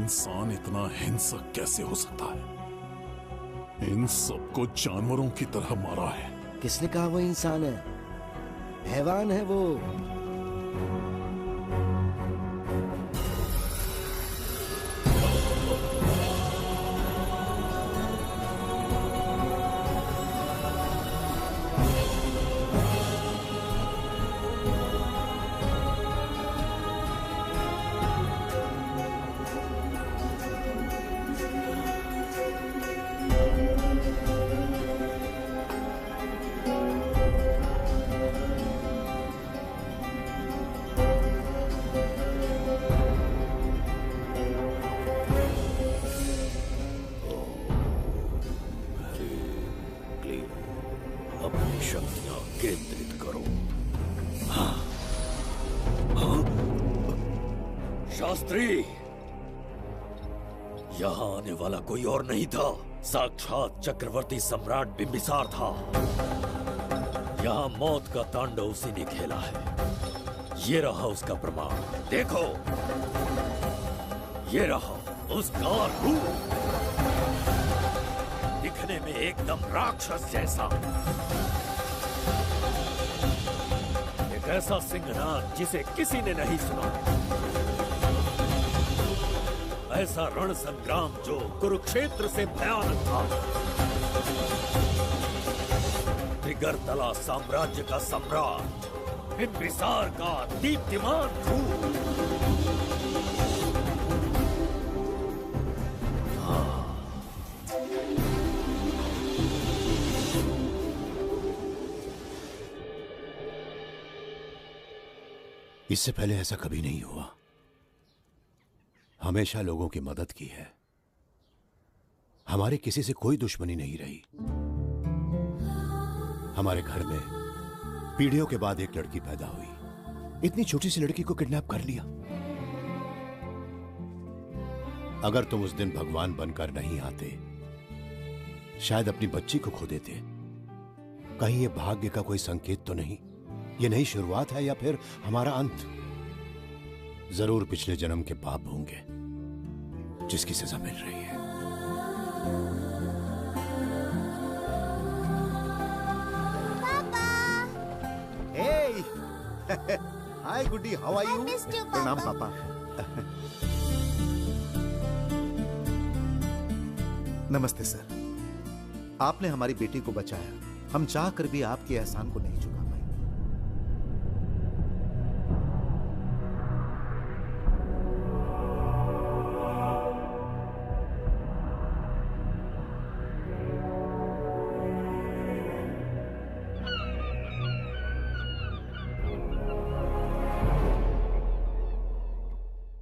इंसान इतना हिंसक कैसे हो सकता है? इन सबको जानवरों की तरह मारा है। किसने कहा वो इंसान है? हैवान है वो। अपनी शक्तियां केंद्रित करो। शास्त्री, यहां आने वाला कोई और नहीं था, साक्षात चक्रवर्ती सम्राट बिंबिसार था। यहां मौत का तांडव उसी ने खेला है। ये रहा उसका प्रमाण, देखो, ये रहा उसका रूप, दिखने में एकदम राक्षस जैसा। एक ऐसा सिंहनाद जिसे किसी ने नहीं सुना, ऐसा रण संग्राम जो कुरुक्षेत्र से भयानक था। त्रिगर्तला साम्राज्य का सम्राट, बिंबिसार का दीप्तिमान रूप। इससे पहले ऐसा कभी नहीं हुआ। हमेशा लोगों की मदद की है। हमारे किसी से कोई दुश्मनी नहीं रही। हमारे घर में पीढ़ियों के बाद एक लड़की पैदा हुई। इतनी छोटी सी लड़की को किडनैप कर लिया। अगर तुम उस दिन भगवान बनकर नहीं आते, शायद अपनी बच्ची को खो देते। कहीं ये भाग्य का कोई संकेत तो नहीं? ये नई शुरुआत है या फिर हमारा अंत? जरूर पिछले जन्म के पाप होंगे जिसकी सजा मिल रही है। हाय गुड्डी, हाउ आर यू? प्रणाम पापा। नमस्ते सर। आपने हमारी बेटी को बचाया। हम चाह कर भी आपके एहसान को नहीं चुका पाए।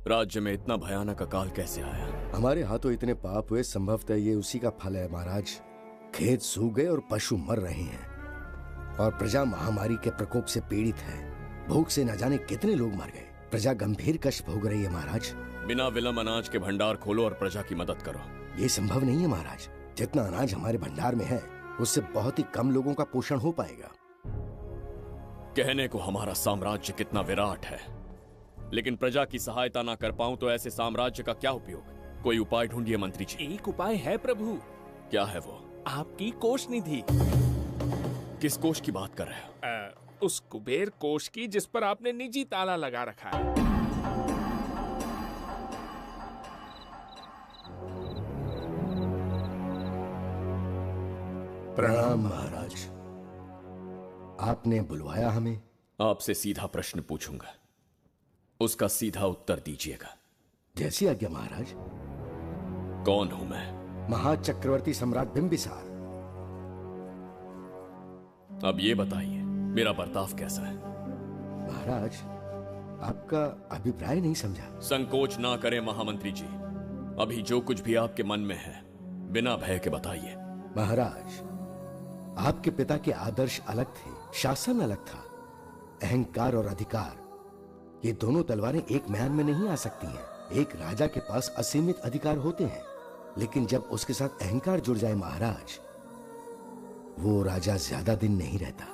राज्य में इतना भयानक अकाल कैसे आया? हमारे हाथों इतने पाप हुए, संभवतः ये उसी का फल है महाराज। खेत सूख गए और पशु मर रहे हैं और प्रजा महामारी के प्रकोप से पीड़ित है। भूख से न जाने कितने लोग मर गए। प्रजा गंभीर कष्ट भोग रही है महाराज। बिना विलंब अनाज के भंडार खोलो और प्रजा की मदद करो। ये संभव नहीं है महाराज। जितना अनाज हमारे भंडार में है, उससे बहुत ही कम लोगों का पोषण हो पाएगा। कहने को हमारा साम्राज्य कितना विराट है, लेकिन प्रजा की सहायता ना कर पाऊं तो ऐसे साम्राज्य का क्या उपयोग? कोई उपाय ढूंढिए मंत्री जी। एक उपाय है प्रभु। क्या है वो? आपकी कोष निधि। किस कोष की बात कर रहे हो? उस कुबेर कोष की जिस पर आपने निजी ताला लगा रखा है। प्रणाम महाराज। आपने बुलवाया हमें? आपसे सीधा प्रश्न पूछूंगा, उसका सीधा उत्तर दीजिएगा। जैसी आज्ञा महाराज। कौन हूं मैं? महाचक्रवर्ती सम्राट बिंबिसार। अब ये बताइए, मेरा बर्ताव कैसा है? महाराज, आपका अभिप्राय नहीं समझा। संकोच ना करें महामंत्री जी। अभी जो कुछ भी आपके मन में है, बिना भय के बताइए। महाराज, आपके पिता के आदर्श अलग थे, शासन अलग था। अहंकार और अधिकार, ये दोनों तलवारें एक म्यान में नहीं आ सकती हैं। एक राजा के पास असीमित अधिकार होते हैं, लेकिन जब उसके साथ अहंकार जुड़ जाए महाराज, वो राजा ज्यादा दिन नहीं रहता।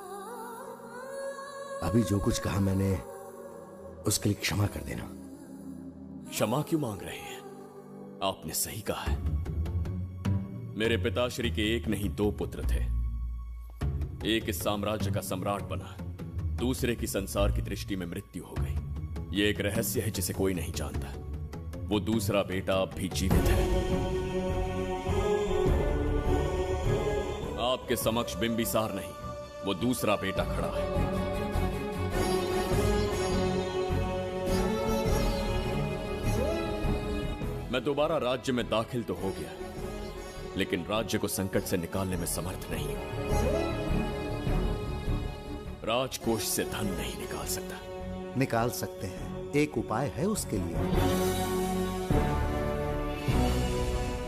अभी जो कुछ कहा मैंने, उसके लिए क्षमा कर देना। क्षमा क्यों मांग रहे हैं? आपने सही कहा है। मेरे पिताश्री के एक नहीं 2 पुत्र थे। एक इस साम्राज्य का सम्राट बना, दूसरे की संसार की दृष्टि में मृत्यु हो गई। ये एक रहस्य है जिसे कोई नहीं जानता। वो दूसरा बेटा अब भी जीवित है। आपके समक्ष बिंबिसार नहीं, वो दूसरा बेटा खड़ा है। मैं दोबारा राज्य में दाखिल तो हो गया, लेकिन राज्य को संकट से निकालने में समर्थ नहीं हूं। राजकोष से धन नहीं निकाल सकता। निकाल सकते हैं, एक उपाय है उसके लिए।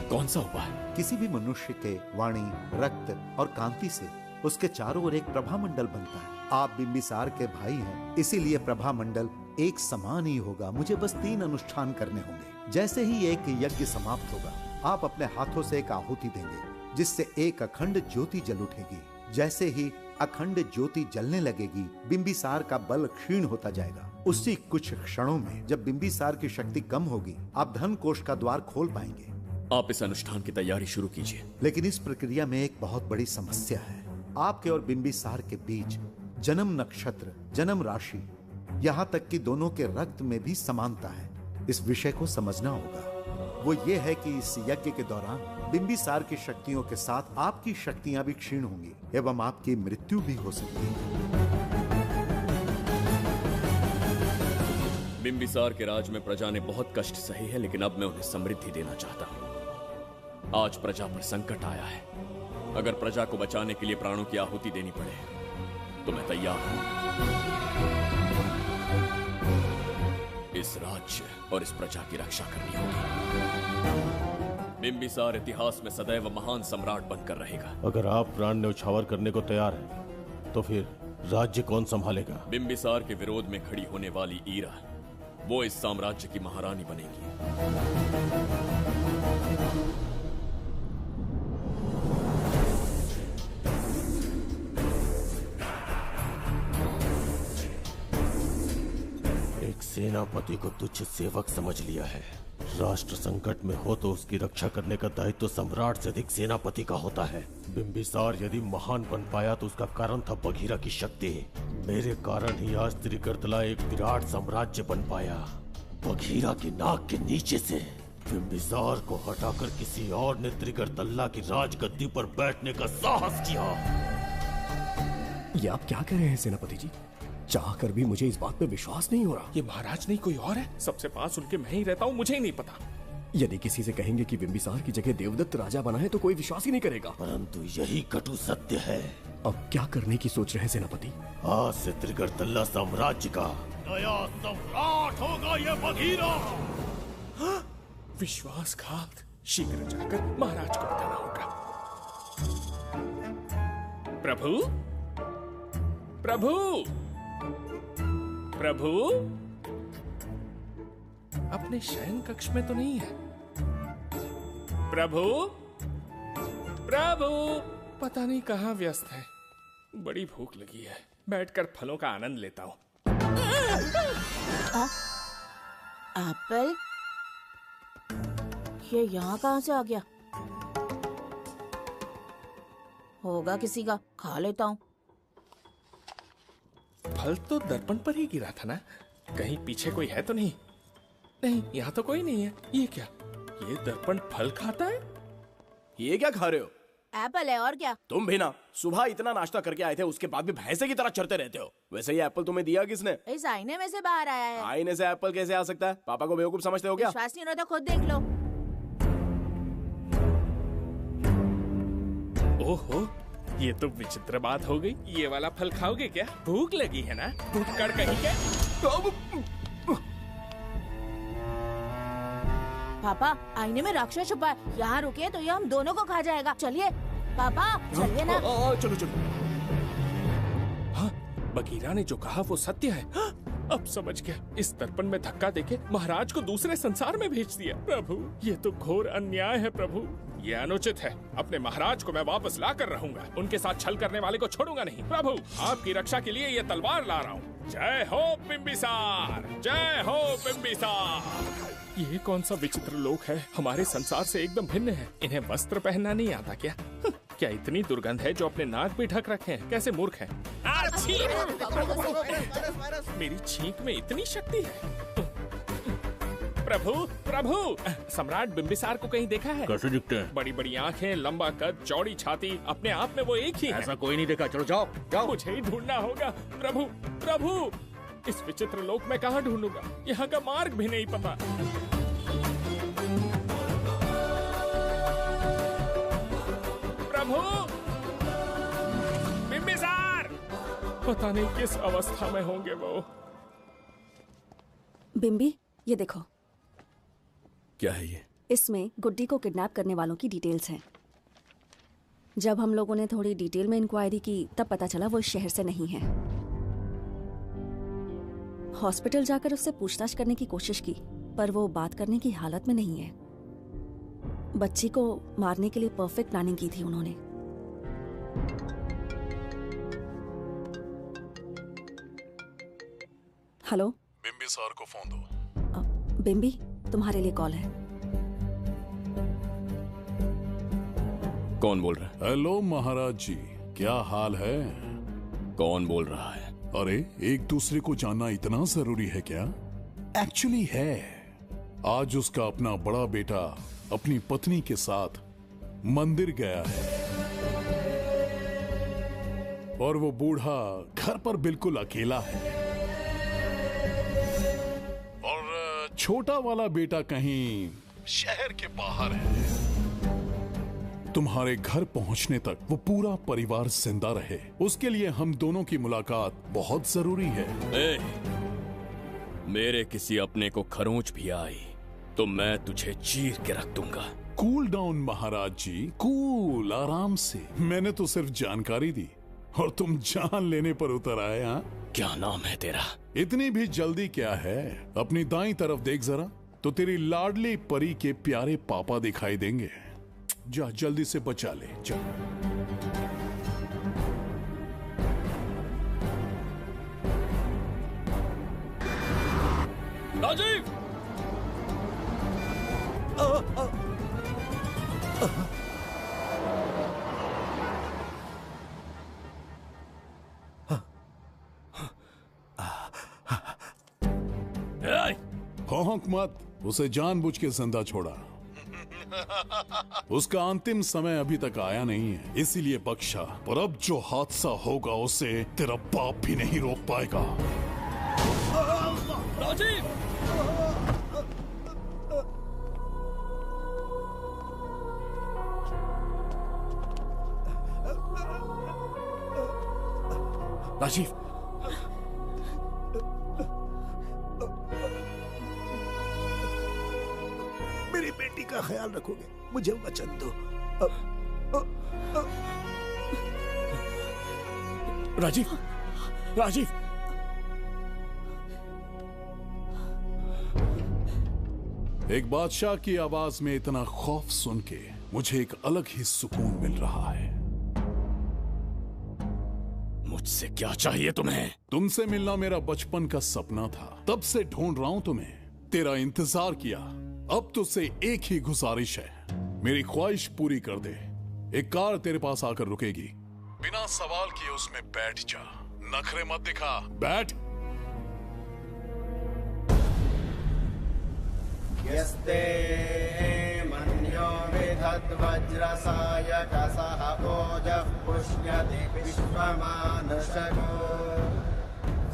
कौन सा उपाय? किसी भी मनुष्य के वाणी, रक्त और कांति से उसके चारों ओर एक प्रभामंडल बनता है। आप बिंबिसार के भाई हैं, इसीलिए प्रभामंडल एक समान ही होगा। मुझे बस 3 अनुष्ठान करने होंगे। जैसे ही एक यज्ञ समाप्त होगा, आप अपने हाथों से एक आहुति देंगे, जिससे एक अखंड ज्योति जल उठेगी। जैसे ही अखंड ज्योति जलने लगेगी, बिंबिसार का बल क्षीण होता जाएगा। उसी कुछ क्षणों में जब बिंबिसार की शक्ति कम होगी, आप धन कोष का द्वार खोल पाएंगे। आप इस अनुष्ठान की तैयारी शुरू कीजिए। लेकिन इस प्रक्रिया में एक बहुत बड़ी समस्या है। आपके और बिंबिसार के बीच जन्म नक्षत्र, जन्म राशि, यहाँ तक कि दोनों के रक्त में भी समानता है। इस विषय को समझना होगा। वो ये है कि इस यज्ञ के दौरान बिंबिसार की शक्तियों के साथ आपकी शक्तियां भी क्षीण होंगी एवं आपकी मृत्यु भी हो सकती है। बिंबिसार के राज में प्रजा ने बहुत कष्ट सहे है, लेकिन अब मैं उन्हें समृद्धि देना चाहता हूँ। आज प्रजा पर संकट आया है। अगर प्रजा को बचाने के लिए प्राणों की आहुति देनी पड़े तो मैं तैयार हूं। इस राज्य और इस प्रजा की रक्षा करनी होगी। बिंबिसार इतिहास में सदैव महान सम्राट बनकर रहेगा। अगर आप प्राण न्यौछावर करने को तैयार हैं, तो फिर राज्य कौन संभालेगा? बिंबिसार के विरोध में खड़ी होने वाली ईरा, वो इस साम्राज्य की महारानी बनेगी। सेनापति को तुच्छ सेवक समझ लिया है। राष्ट्र संकट में हो तो उसकी रक्षा करने का दायित्व तो सम्राट से अधिक सेनापति का होता है। बिंबिसार यदि महान बन पाया तो उसका कारण था बघीरा की शक्ति। मेरे कारण ही आज त्रिगर्तला एक विराट साम्राज्य बन पाया। बघीरा की नाक के नीचे से बिंबिसार को हटाकर किसी और ने त्रिगर्तला की राजगद्दी पर बैठने का साहस किया। ये आप क्या कह रहे हैं सेनापति जी? चाहकर भी मुझे इस बात पे विश्वास नहीं हो रहा। ये महाराज नहीं कोई और है। सबसे पास उनके मैं ही रहता हूँ, मुझे ही नहीं पता। यदि किसी से कहेंगे कि बिंबिसार की जगह देवदत्त राजा बना है तो कोई विश्वास ही नहीं करेगा। परंतु यही कटु सत्य है। अब क्या करने की सोच रहे हैं सेनापति? आज से त्रिगर्तला साम्राज्य का नया सम्राट होगा ये बघीरा। विश्वासघात। शीघ्र जाकर महाराज को बताना होगा। प्रभु, प्रभु, प्रभु, अपने शयन कक्ष में तो नहीं है। प्रभु, प्रभु, पता नहीं कहाँ व्यस्त है। बड़ी भूख लगी है, बैठकर फलों का आनंद लेता हूँ। एप्पल? ये यहाँ कहाँ से आ गया? होगा किसी का, खा लेता हूँ। फल तो दर्पण पर ही गिरा था ना? कहीं पीछे कोई है तो नहीं? नहीं, यहाँ तो कोई नहीं है। ये क्या? ये दर्पण फल खाता है? ये क्या खा रहे हो? एप्पल है और क्या? तुम भी ना सुबह इतना नाश्ता करके आए थे, उसके बाद भी भैंसे की तरह चरते रहते हो। वैसे ये एप्पल तुम्हें दिया किसने? इस आईने में से बाहर आया है। आईने से एप्पल कैसे आ सकता है? पापा को बेवकूफ समझते हो क्या? विश्वास नहीं हो तो खुद देख लो। ओहो, ये तो विचित्र बात हो गई। ये वाला फल खाओगे क्या? भूख लगी है ना? भूखड़ कहीं के? पापा, आईने में राक्षस छुपा है। यहाँ रुके तो ये हम दोनों को खा जाएगा। चलिए पापा, चलिए ना। चलो चलो। हाँ, बघीरा ने जो कहा वो सत्य है। हाँ, अब समझ गया। इस दर्पण में धक्का देके महाराज को दूसरे संसार में भेज दिया। प्रभु, ये तो घोर अन्याय है प्रभु। ये अनुचित है। अपने महाराज को मैं वापस ला कर रहूंगा। उनके साथ छल करने वाले को छोड़ूंगा नहीं। प्रभु, आपकी रक्षा के लिए ये तलवार ला रहा हूँ। जय हो बिंबिसार, जय हो बिंबिसार। ये कौन सा विचित्र लोक है, हमारे संसार से एकदम भिन्न है। इन्हें वस्त्र पहनना नहीं आता क्या? क्या इतनी दुर्गंध है जो अपने नाक भी ढक रखे हैं? कैसे मूर्ख हैं? मेरी छींक में इतनी शक्ति है। प्रभु प्रभु, सम्राट बिम्बिसार को कहीं देखा है? कैसे दिखते हैं? बड़ी बड़ी आंखें, लंबा कद, चौड़ी छाती, अपने आप में वो एक ही है। ऐसा कोई नहीं देखा। चलो जाओ जाओ। मुझे ही ढूंढना होगा। प्रभु प्रभु, इस विचित्र लोक में कहाँ ढूंढूंगा? यहाँ का मार्ग भी नहीं पता। प्रभु बिम्बिसार, पता नहीं किस अवस्था में होंगे वो। बिम्बी, ये देखो। क्या है ये? इसमें गुड्डी को किडनैप करने वालों की डिटेल्स हैं। जब हम लोगों ने थोड़ी डिटेल में इंक्वायरी की तब पता चला वो इस शहर से नहीं है। हॉस्पिटल जाकर उससे पूछताछ करने की कोशिश की पर वो बात करने की हालत में नहीं है। बच्ची को मारने के लिए परफेक्ट प्लानिंग की थी उन्होंने। हेलो, बिम्बिसार को फोन दो। बिम्बी, तुम्हारे लिए कॉल है। कौन बोल रहा है? हेलो महाराज जी, क्या हाल है? कौन बोल रहा है? अरे, एक दूसरे को जानना इतना जरूरी है क्या? एक्चुअली है। आज उसका अपना बड़ा बेटा अपनी पत्नी के साथ मंदिर गया है और वो बूढ़ा घर पर बिल्कुल अकेला है और छोटा वाला बेटा कहीं शहर के बाहर है। तुम्हारे घर पहुंचने तक वो पूरा परिवार जिंदा रहे, उसके लिए हम दोनों की मुलाकात बहुत जरूरी है। मेरे किसी अपने को खरोंच भी आई तो मैं तुझे चीर के रख दूंगा। कूल डाउन महाराज जी, कूल, आराम से। मैंने तो सिर्फ जानकारी दी और तुम जान लेने पर उतर आए। हाँ, क्या नाम है तेरा? इतनी भी जल्दी क्या है? अपनी दाईं तरफ देख जरा, तो तेरी लाडली परी के प्यारे पापा दिखाई देंगे। जा, जल्दी से बचा ले, जा। राजीव! भौंक मत, उसे जानबूझ के जिंदा छोड़ा। उसका अंतिम समय अभी तक आया नहीं है, इसीलिए बख्शा। पर अब जो हादसा होगा उसे तेरा बाप भी नहीं रोक पाएगा। राजीव! राजीव, मेरी बेटी का ख्याल रखोगे? मुझे वचन दो। राजीव, राजीव, एक बादशाह की आवाज में इतना खौफ सुन के मुझे एक अलग ही सुकून मिल रहा है। मुझसे क्या चाहिए तुम्हें? तुमसे मिलना मेरा बचपन का सपना था, तब से ढूंढ रहा हूं तुम्हें। तेरा इंतजार किया, अब तुझसे एक ही गुजारिश है, मेरी ख्वाहिश पूरी कर दे। एक कार तेरे पास आकर रुकेगी, बिना सवाल किए उसमें बैठ जा, नखरे मत दिखा, बैठ। यस्ते मन्यो विधद्वज्रसायकसः ओजः पुष्यति विश्वमानशको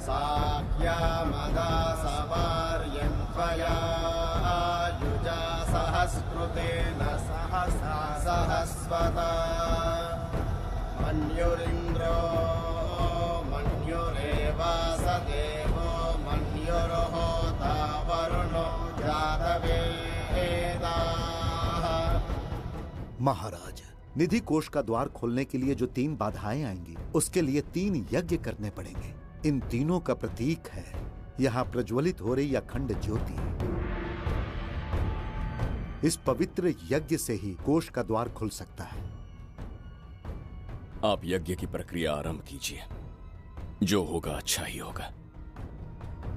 साख्यामदा सवार्यं त्वया युजा सहस्कृतेन सहसा सहस्वता मन्युरिन्द्रो मन्युरेवास देवो मन्युर्होता वरुणो महाराज, निधि कोष का द्वार खोलने के लिए जो 3 बाधाएं आएंगी, उसके लिए 3 यज्ञ करने पड़ेंगे। इन तीनों का प्रतीक है यहाँ प्रज्वलित हो रही अखंड ज्योति। इस पवित्र यज्ञ से ही कोष का द्वार खुल सकता है। आप यज्ञ की प्रक्रिया आरंभ कीजिए, जो होगा अच्छा ही होगा।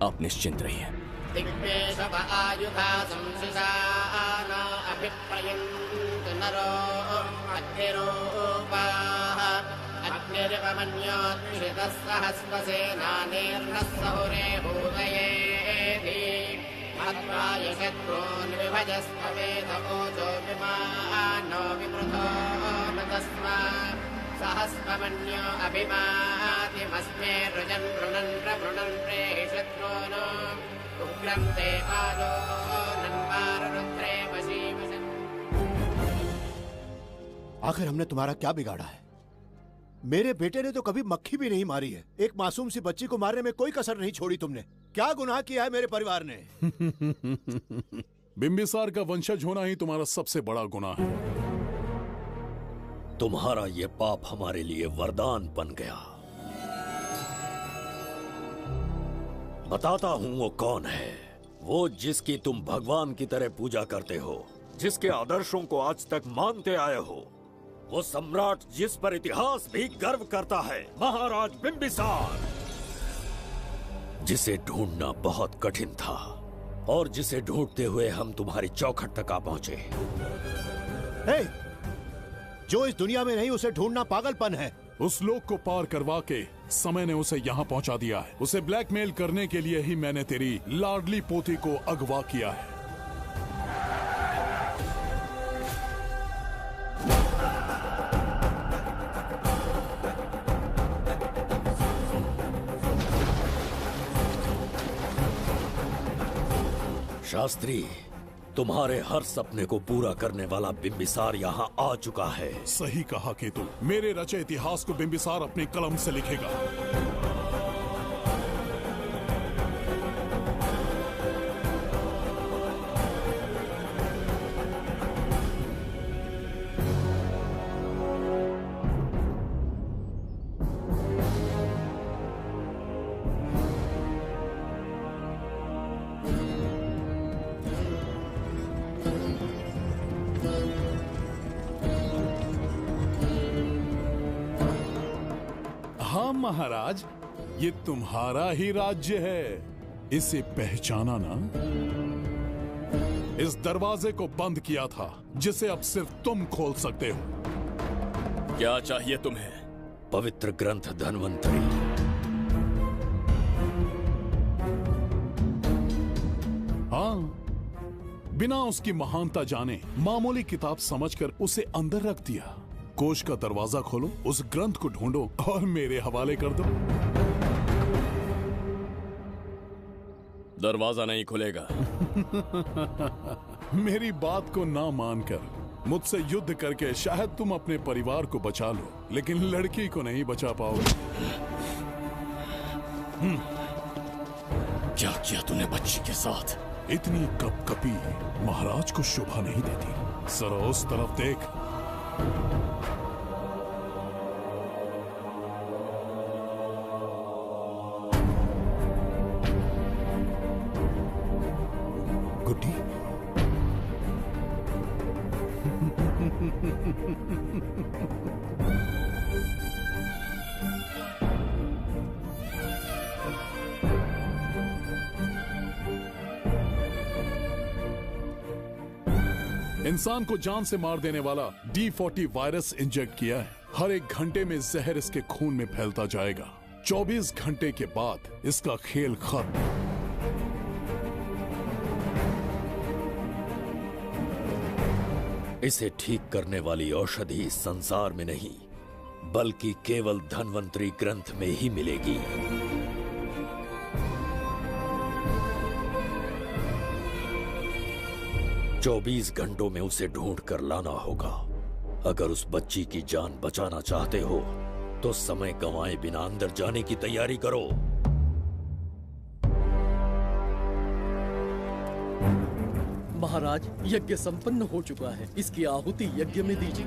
आप निश्चिंत रहिए। दिग्वेशव आयुधा संशिषाना अभिप्रयन्तु नरो अग्निरूपाः अग्निरिवमन्योत्क्षितः सहस्रसेनानेर्नः सहुरे भूतयेति मत्वाय शत्रून् विभजस्त्ववेद ऊचो विमानो विवृतो न तस्मात् सहस्रमन्यो अभिमातिमस्मे रुजन् रुणन् प्रवृणन् प्रेहि शत्रून् उग्रं ते पादो नन्वारुद्रे वशीवशन्। आखिर हमने तुम्हारा क्या बिगाड़ा है? मेरे बेटे ने तो कभी मक्खी भी नहीं मारी है। एक मासूम सी बच्ची को मारने में कोई कसर नहीं छोड़ी तुमने। क्या गुनाह किया है मेरे परिवार ने? बिंबिसार का वंशज होना ही तुम्हारा सबसे बड़ा गुनाह है। तुम्हारा ये पाप हमारे लिए वरदान बन गया। बताता हूं वो कौन है। वो जिसकी तुम भगवान की तरह पूजा करते हो, जिसके आदर्शों को आज तक मानते आए हो, वो सम्राट जिस पर इतिहास भी गर्व करता है, महाराज बिंबिसार, जिसे ढूंढना बहुत कठिन था और जिसे ढूंढते हुए हम तुम्हारी चौखट तक आ पहुंचे। जो इस दुनिया में नहीं उसे ढूंढना पागलपन है। उस लोक को पार करवा के समय ने उसे यहाँ पहुंचा दिया है। उसे ब्लैकमेल करने के लिए ही मैंने तेरी लाडली पोती को अगवा किया है। शास्त्री, तुम्हारे हर सपने को पूरा करने वाला बिंबिसार यहाँ आ चुका है। सही कहा केतु। मेरे रचे इतिहास को बिंबिसार अपनी कलम से लिखेगा। महाराज, ये तुम्हारा ही राज्य है। इसे पहचाना ना? इस दरवाजे को बंद किया था जिसे अब सिर्फ तुम खोल सकते हो। क्या चाहिए तुम्हें? पवित्र ग्रंथ धन्वंतरी। हाँ, बिना उसकी महानता जाने मामूली किताब समझकर उसे अंदर रख दिया। कोष का दरवाजा खोलो, उस ग्रंथ को ढूंढो और मेरे हवाले कर दो। दरवाजा नहीं खुलेगा। मेरी बात को ना मानकर मुझसे युद्ध करके शायद तुम अपने परिवार को बचा लो, लेकिन लड़की को नहीं बचा पाओगे। क्या किया तूने बच्ची के साथ? इतनी कपकपी महाराज को शोभा नहीं देती। जरा उस तरफ देख। गुड्डी, इंसान को जान से मार देने वाला D40 वायरस इंजेक्ट किया है। हर एक घंटे में जहर इसके खून में फैलता जाएगा। 24 घंटे के बाद इसका खेल खत्म। इसे ठीक करने वाली औषधि संसार में नहीं, बल्कि केवल धन्वंतरी ग्रंथ में ही मिलेगी। चौबीस घंटों में उसे ढूंढ कर लाना होगा। अगर उस बच्ची की जान बचाना चाहते हो तो समय गंवाए बिना अंदर जाने की तैयारी करो। महाराज, यज्ञ संपन्न हो चुका है। इसकी आहुति यज्ञ में दीजिए।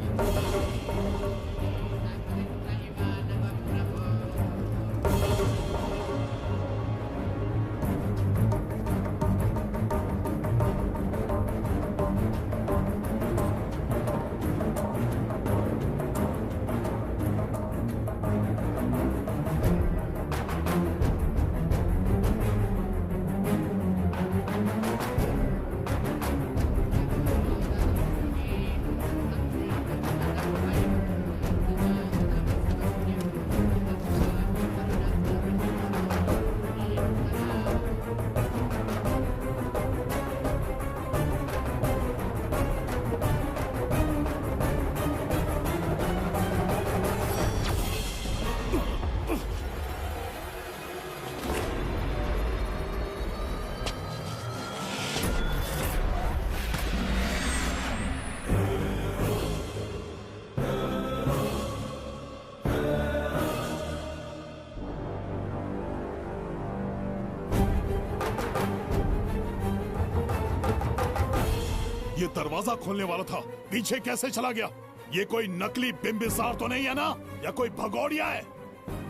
दरवाजा खोलने वाला था, पीछे कैसे चला गया? ये कोई नकली बिम्बिसार तो नहीं है ना, या कोई भगोड़िया है?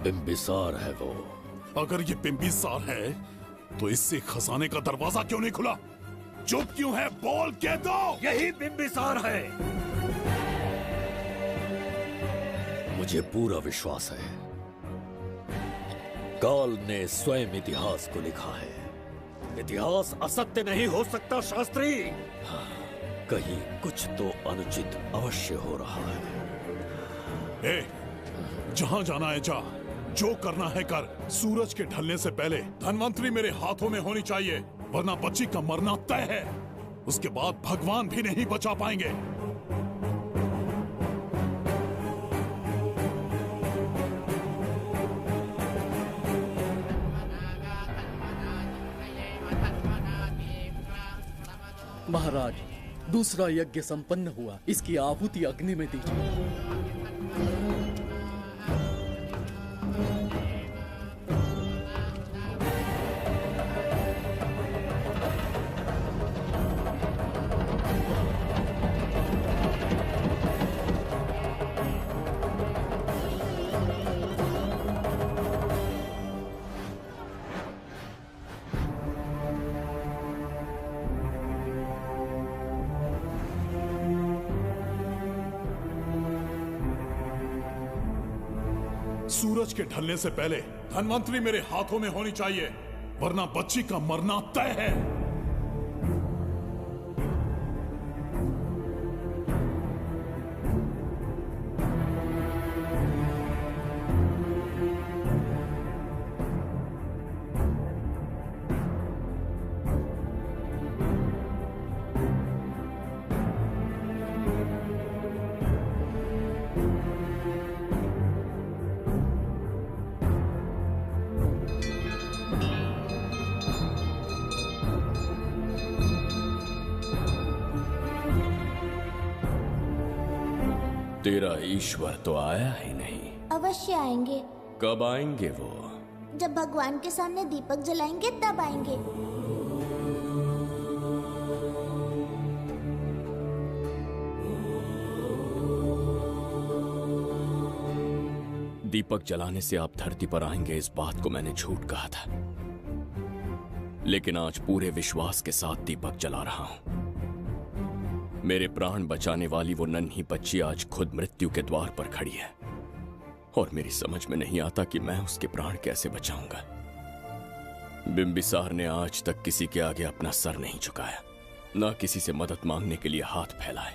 बिम्बिसार है वो। अगर ये बिम्बिसार है तो इससे खजाने का दरवाजा क्यों नहीं खुला? चुप क्यों है? बोल के दो। यही बिम्बिसार है। मुझे पूरा विश्वास है, काल ने स्वयं इतिहास को लिखा है। इतिहास असत्य नहीं हो सकता शास्त्री। कहीं कुछ तो अनुचित अवश्य हो रहा है। ए, जहां जाना है जा, जो करना है कर। सूरज के ढलने से पहले धनवंतरी मेरे हाथों में होनी चाहिए, वरना बच्ची का मरना तय है। उसके बाद भगवान भी नहीं बचा पाएंगे। महाराज, दूसरा यज्ञ संपन्न हुआ, इसकी आहुति अग्नि में दीजिए। सूरज के ढलने से पहले धनवंतरी मेरे हाथों में होनी चाहिए, वरना बच्ची का मरना तय है। तेरा ईश्वर तो आया ही नहीं। अवश्य आएंगे। कब आएंगे वो? जब भगवान के सामने दीपक जलाएंगे तब आएंगे। दीपक जलाने से आप धरती पर आएंगे, इस बात को मैंने झूठ कहा था, लेकिन आज पूरे विश्वास के साथ दीपक जला रहा हूं। मेरे प्राण बचाने वाली वो नन्ही बच्ची आज खुद मृत्यु के द्वार पर खड़ी है, और मेरी समझ में नहीं आता कि मैं उसके प्राण कैसे बचाऊंगा। बिम्बिसार ने आज तक किसी के आगे अपना सर नहीं झुकाया, ना किसी से मदद मांगने के लिए हाथ फैलाए,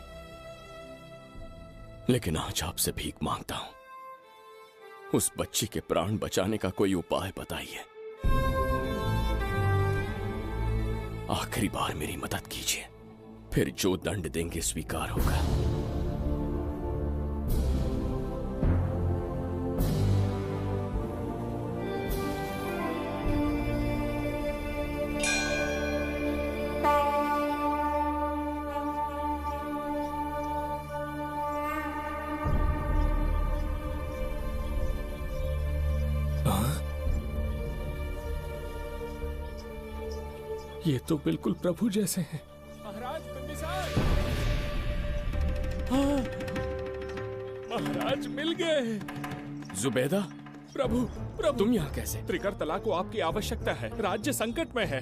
लेकिन आज आपसे भीख मांगता हूं। उस बच्ची के प्राण बचाने का कोई उपाय बताइए। आखिरी बार मेरी मदद कीजिए, फिर जो दंड देंगे स्वीकार होगा। ये तो बिल्कुल प्रभु जैसे हैं। महाराज बिम्बिसार! हाँ, महाराज मिल गए। जुबैदा, प्रभु, प्रभु तुम यहाँ कैसे? त्रिकर्तला को आपकी आवश्यकता है, राज्य संकट में है।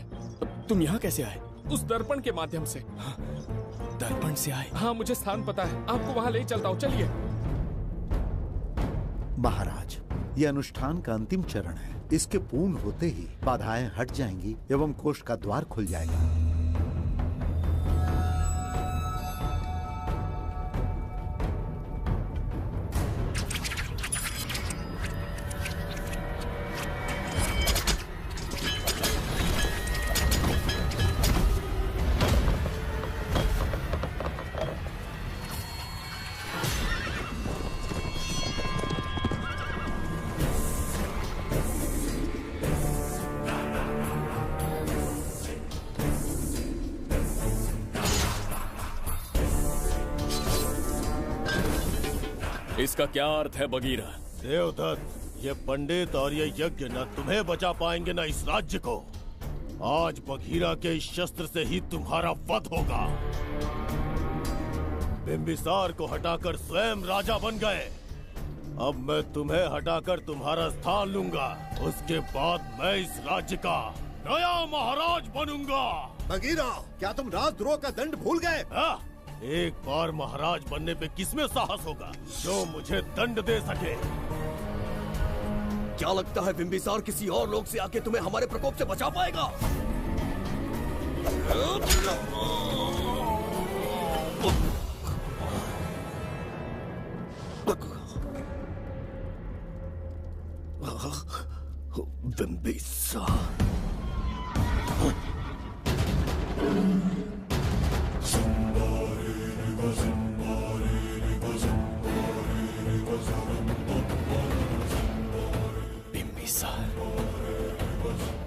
तुम यहाँ कैसे आए? उस दर्पण के माध्यम से। हाँ, दर्पण से आए? हाँ, मुझे स्थान पता है, आपको वहाँ ले चलता हूँ, चलिए। महाराज, ये अनुष्ठान का अंतिम चरण है। इसके पूर्ण होते ही बाधाएं हट जाएंगी एवं कोष का द्वार खुल जाएगा। इसका क्या अर्थ है बगीरा? देवदत्त, ये पंडित और ये यज्ञ न तुम्हें बचा पाएंगे न इस राज्य को। आज बगीरा के इस शस्त्र से ही तुम्हारा वध होगा। बिंबिसार को हटाकर स्वयं राजा बन गए। अब मैं तुम्हें हटाकर तुम्हारा स्थान लूंगा। उसके बाद मैं इस राज्य का नया महाराज बनूंगा। बगीरा, क्या तुम राजद्रोह का दंड भूल गए? एक बार महाराज बनने पे किसमें साहस होगा जो मुझे दंड दे सके? क्या लगता है बिंबिसार किसी और लोग से आके तुम्हें हमारे प्रकोप से बचा पाएगा? बिंबिसार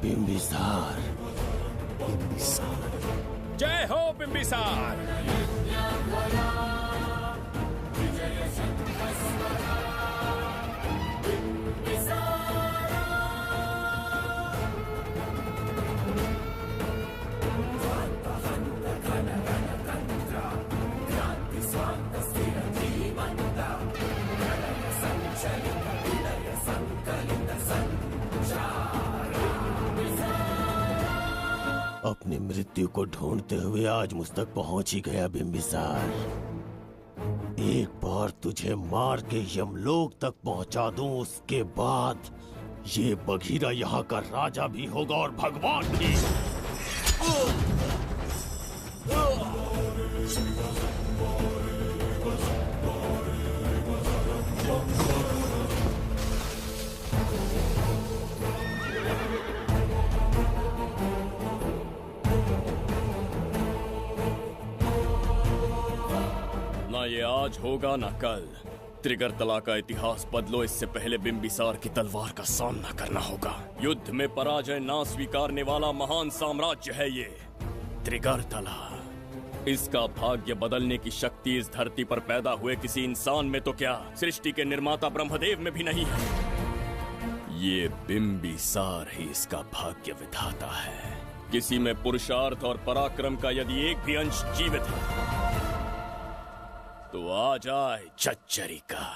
बिंबिसार, जय हो बिंबिसार। अपनी मृत्यु को ढूंढते हुए आज मुझ तक पहुंच ही गया बिंबिसार। एक बार तुझे मार के यमलोक तक पहुंचा दूं, उसके बाद ये बघीरा यहाँ का राजा भी होगा और भगवान भी। ना ये आज होगा ना कल। त्रिगर्तला का इतिहास बदलो, इससे पहले बिंबिसार की तलवार का सामना करना होगा। युद्ध में पराजय ना स्वीकारने वाला महान साम्राज्य है ये त्रिगर्तला। इसका भाग्य बदलने की शक्ति इस धरती पर पैदा हुए किसी इंसान में तो क्या, सृष्टि के निर्माता ब्रह्मदेव में भी नहीं है। ये बिंबिसार ही इसका भाग्य विधाता है। किसी में पुरुषार्थ और पराक्रम का यदि एक भी अंश जीवित है तो आ जाए चच्चरी का।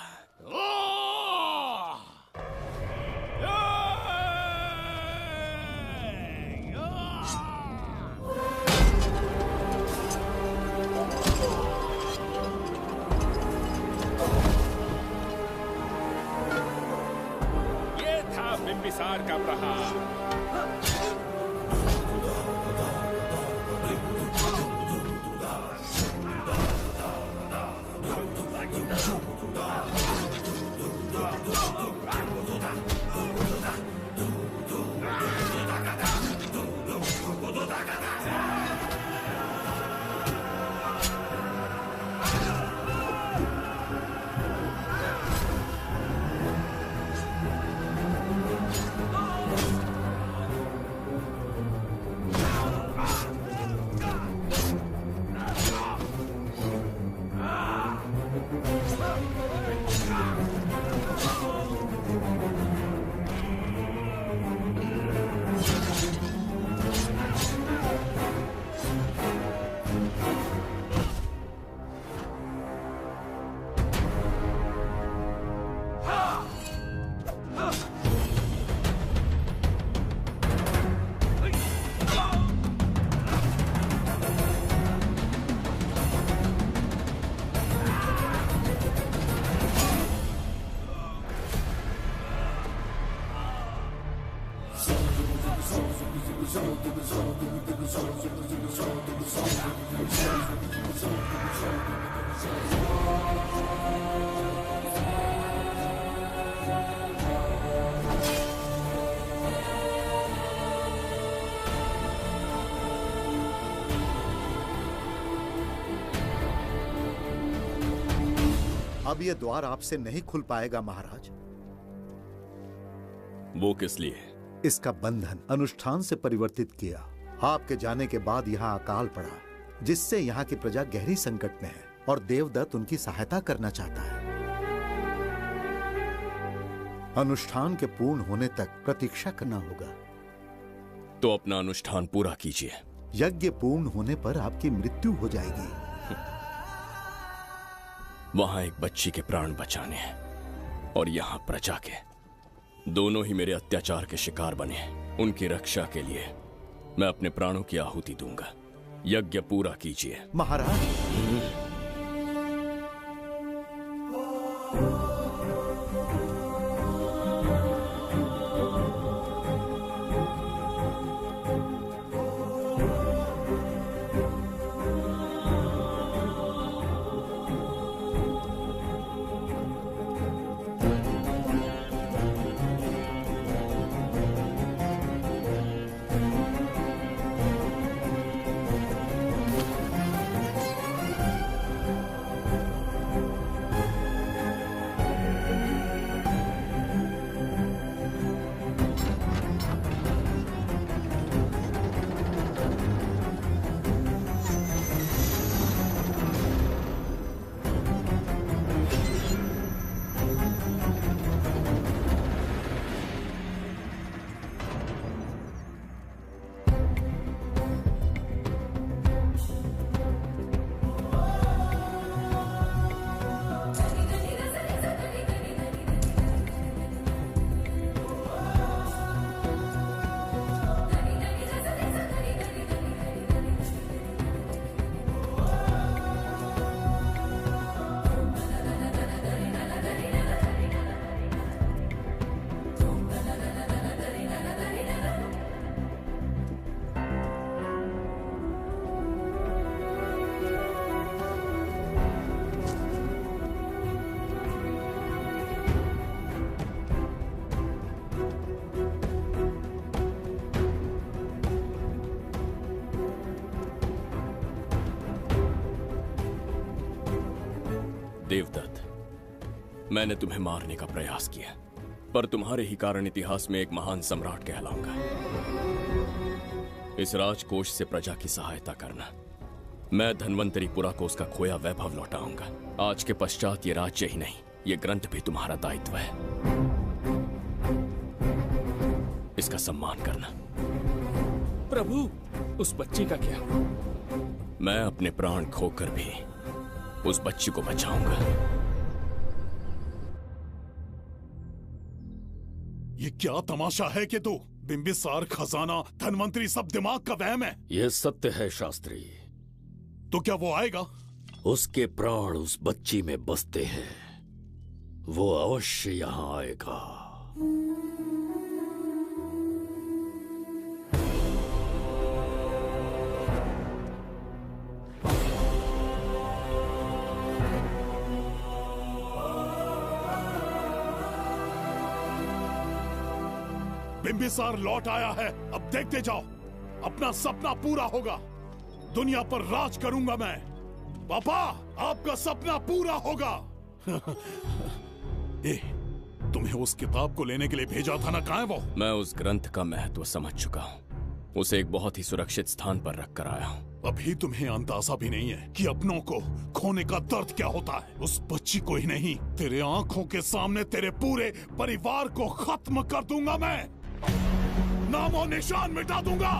ये था बिंबिसार का प्रहार। अब ये द्वार आपसे नहीं खुल पाएगा महाराज। वो किस लिए? इसका बंधन अनुष्ठान से परिवर्तित किया। आपके जाने के बाद यहाँ अकाल पड़ा, जिससे यहाँ की प्रजा गहरी संकट में है और देवदत्त उनकी सहायता करना चाहता है। अनुष्ठान के पूर्ण होने तक प्रतीक्षा करना होगा। तो अपना अनुष्ठान पूरा कीजिए। यज्ञ पूर्ण होने पर आपकी मृत्यु हो जाएगी। वहां एक बच्ची के प्राण बचाने हैं और यहाँ प्रजा के। दोनों ही मेरे अत्याचार के शिकार बने हैं। उनकी रक्षा के लिए मैं अपने प्राणों की आहुति दूंगा। यज्ञ पूरा कीजिए। महाराज। देवदत्त, मैंने तुम्हें मारने का प्रयास किया, पर तुम्हारे ही कारण इतिहास में एक महान सम्राट कहलाऊंगा। इस राजकोष से प्रजा की सहायता करना। मैं धन्वंतरीपुरा को उसका खोया वैभव लौटाऊंगा। आज के पश्चात ये राज्य ही नहीं, ये ग्रंथ भी तुम्हारा दायित्व है। इसका सम्मान करना। प्रभु, उस बच्ची का क्या? मैं अपने प्राण खोकर भी उस बच्ची को बचाऊंगा। ये क्या तमाशा है कि तू बिंबिसार, खजाना, धनवंतरी सब दिमाग का वहम है? यह सत्य है शास्त्री। तो क्या वो आएगा? उसके प्राण उस बच्ची में बसते हैं। वो अवश्य यहाँ आएगा। बिंबिसार लौट आया है। अब देखते जाओ, अपना सपना पूरा होगा। दुनिया पर राज करूंगा मैं। पापा, आपका सपना पूरा होगा। तुम्हें उस किताब को लेने के लिए भेजा था ना, कहाँ है वो? मैं उस ग्रंथ का महत्व समझ चुका हूँ। उसे एक बहुत ही सुरक्षित स्थान पर रख कर आया हूँ। अभी तुम्हें अंदाजा भी नहीं है कि अपनों को खोने का दर्द क्या होता है। उस बच्ची को ही नहीं, तेरे आंखों के सामने तेरे पूरे परिवार को खत्म कर दूंगा मैं। नामो निशान मिटा दूंगा।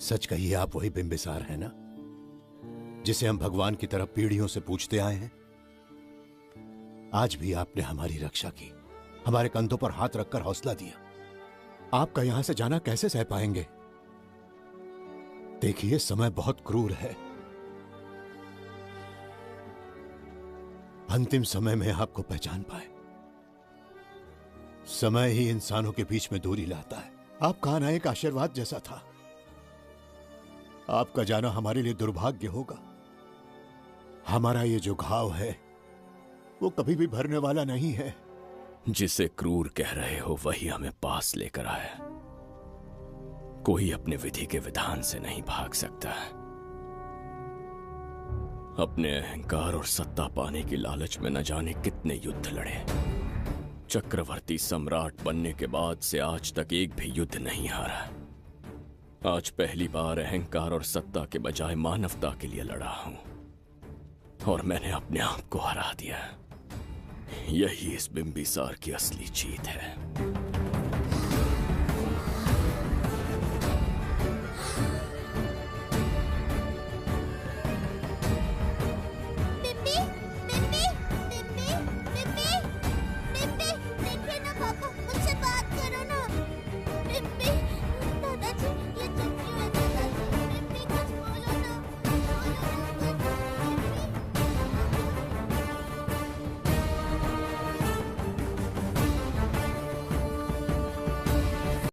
सच कहिए, आप वही बिंबिसार हैं ना, जिसे हम भगवान की तरफ पीढ़ियों से पूछते आए हैं? आज भी आपने हमारी रक्षा की, हमारे कंधों पर हाथ रखकर हौसला दिया। आपका यहां से जाना कैसे सह पाएंगे? देखिए, समय बहुत क्रूर है। अंतिम समय में आपको पहचान पाए। समय ही इंसानों के बीच में दूरी लाता है। आपका आना एक आशीर्वाद जैसा था। आपका जाना हमारे लिए दुर्भाग्य होगा। हमारा ये जो घाव है वो कभी भी भरने वाला नहीं है। जिसे क्रूर कह रहे हो वही हमें पास लेकर आया। कोई अपने विधि के विधान से नहीं भाग सकता। अपने अहंकार और सत्ता पाने की लालच में न जाने कितने युद्ध लड़े। चक्रवर्ती सम्राट बनने के बाद से आज तक एक भी युद्ध नहीं हारा। आज पहली बार अहंकार और सत्ता के बजाय मानवता के लिए लड़ा हूं, और मैंने अपने आप को हरा दिया। यही इस बिंबिसार की असली जीत है।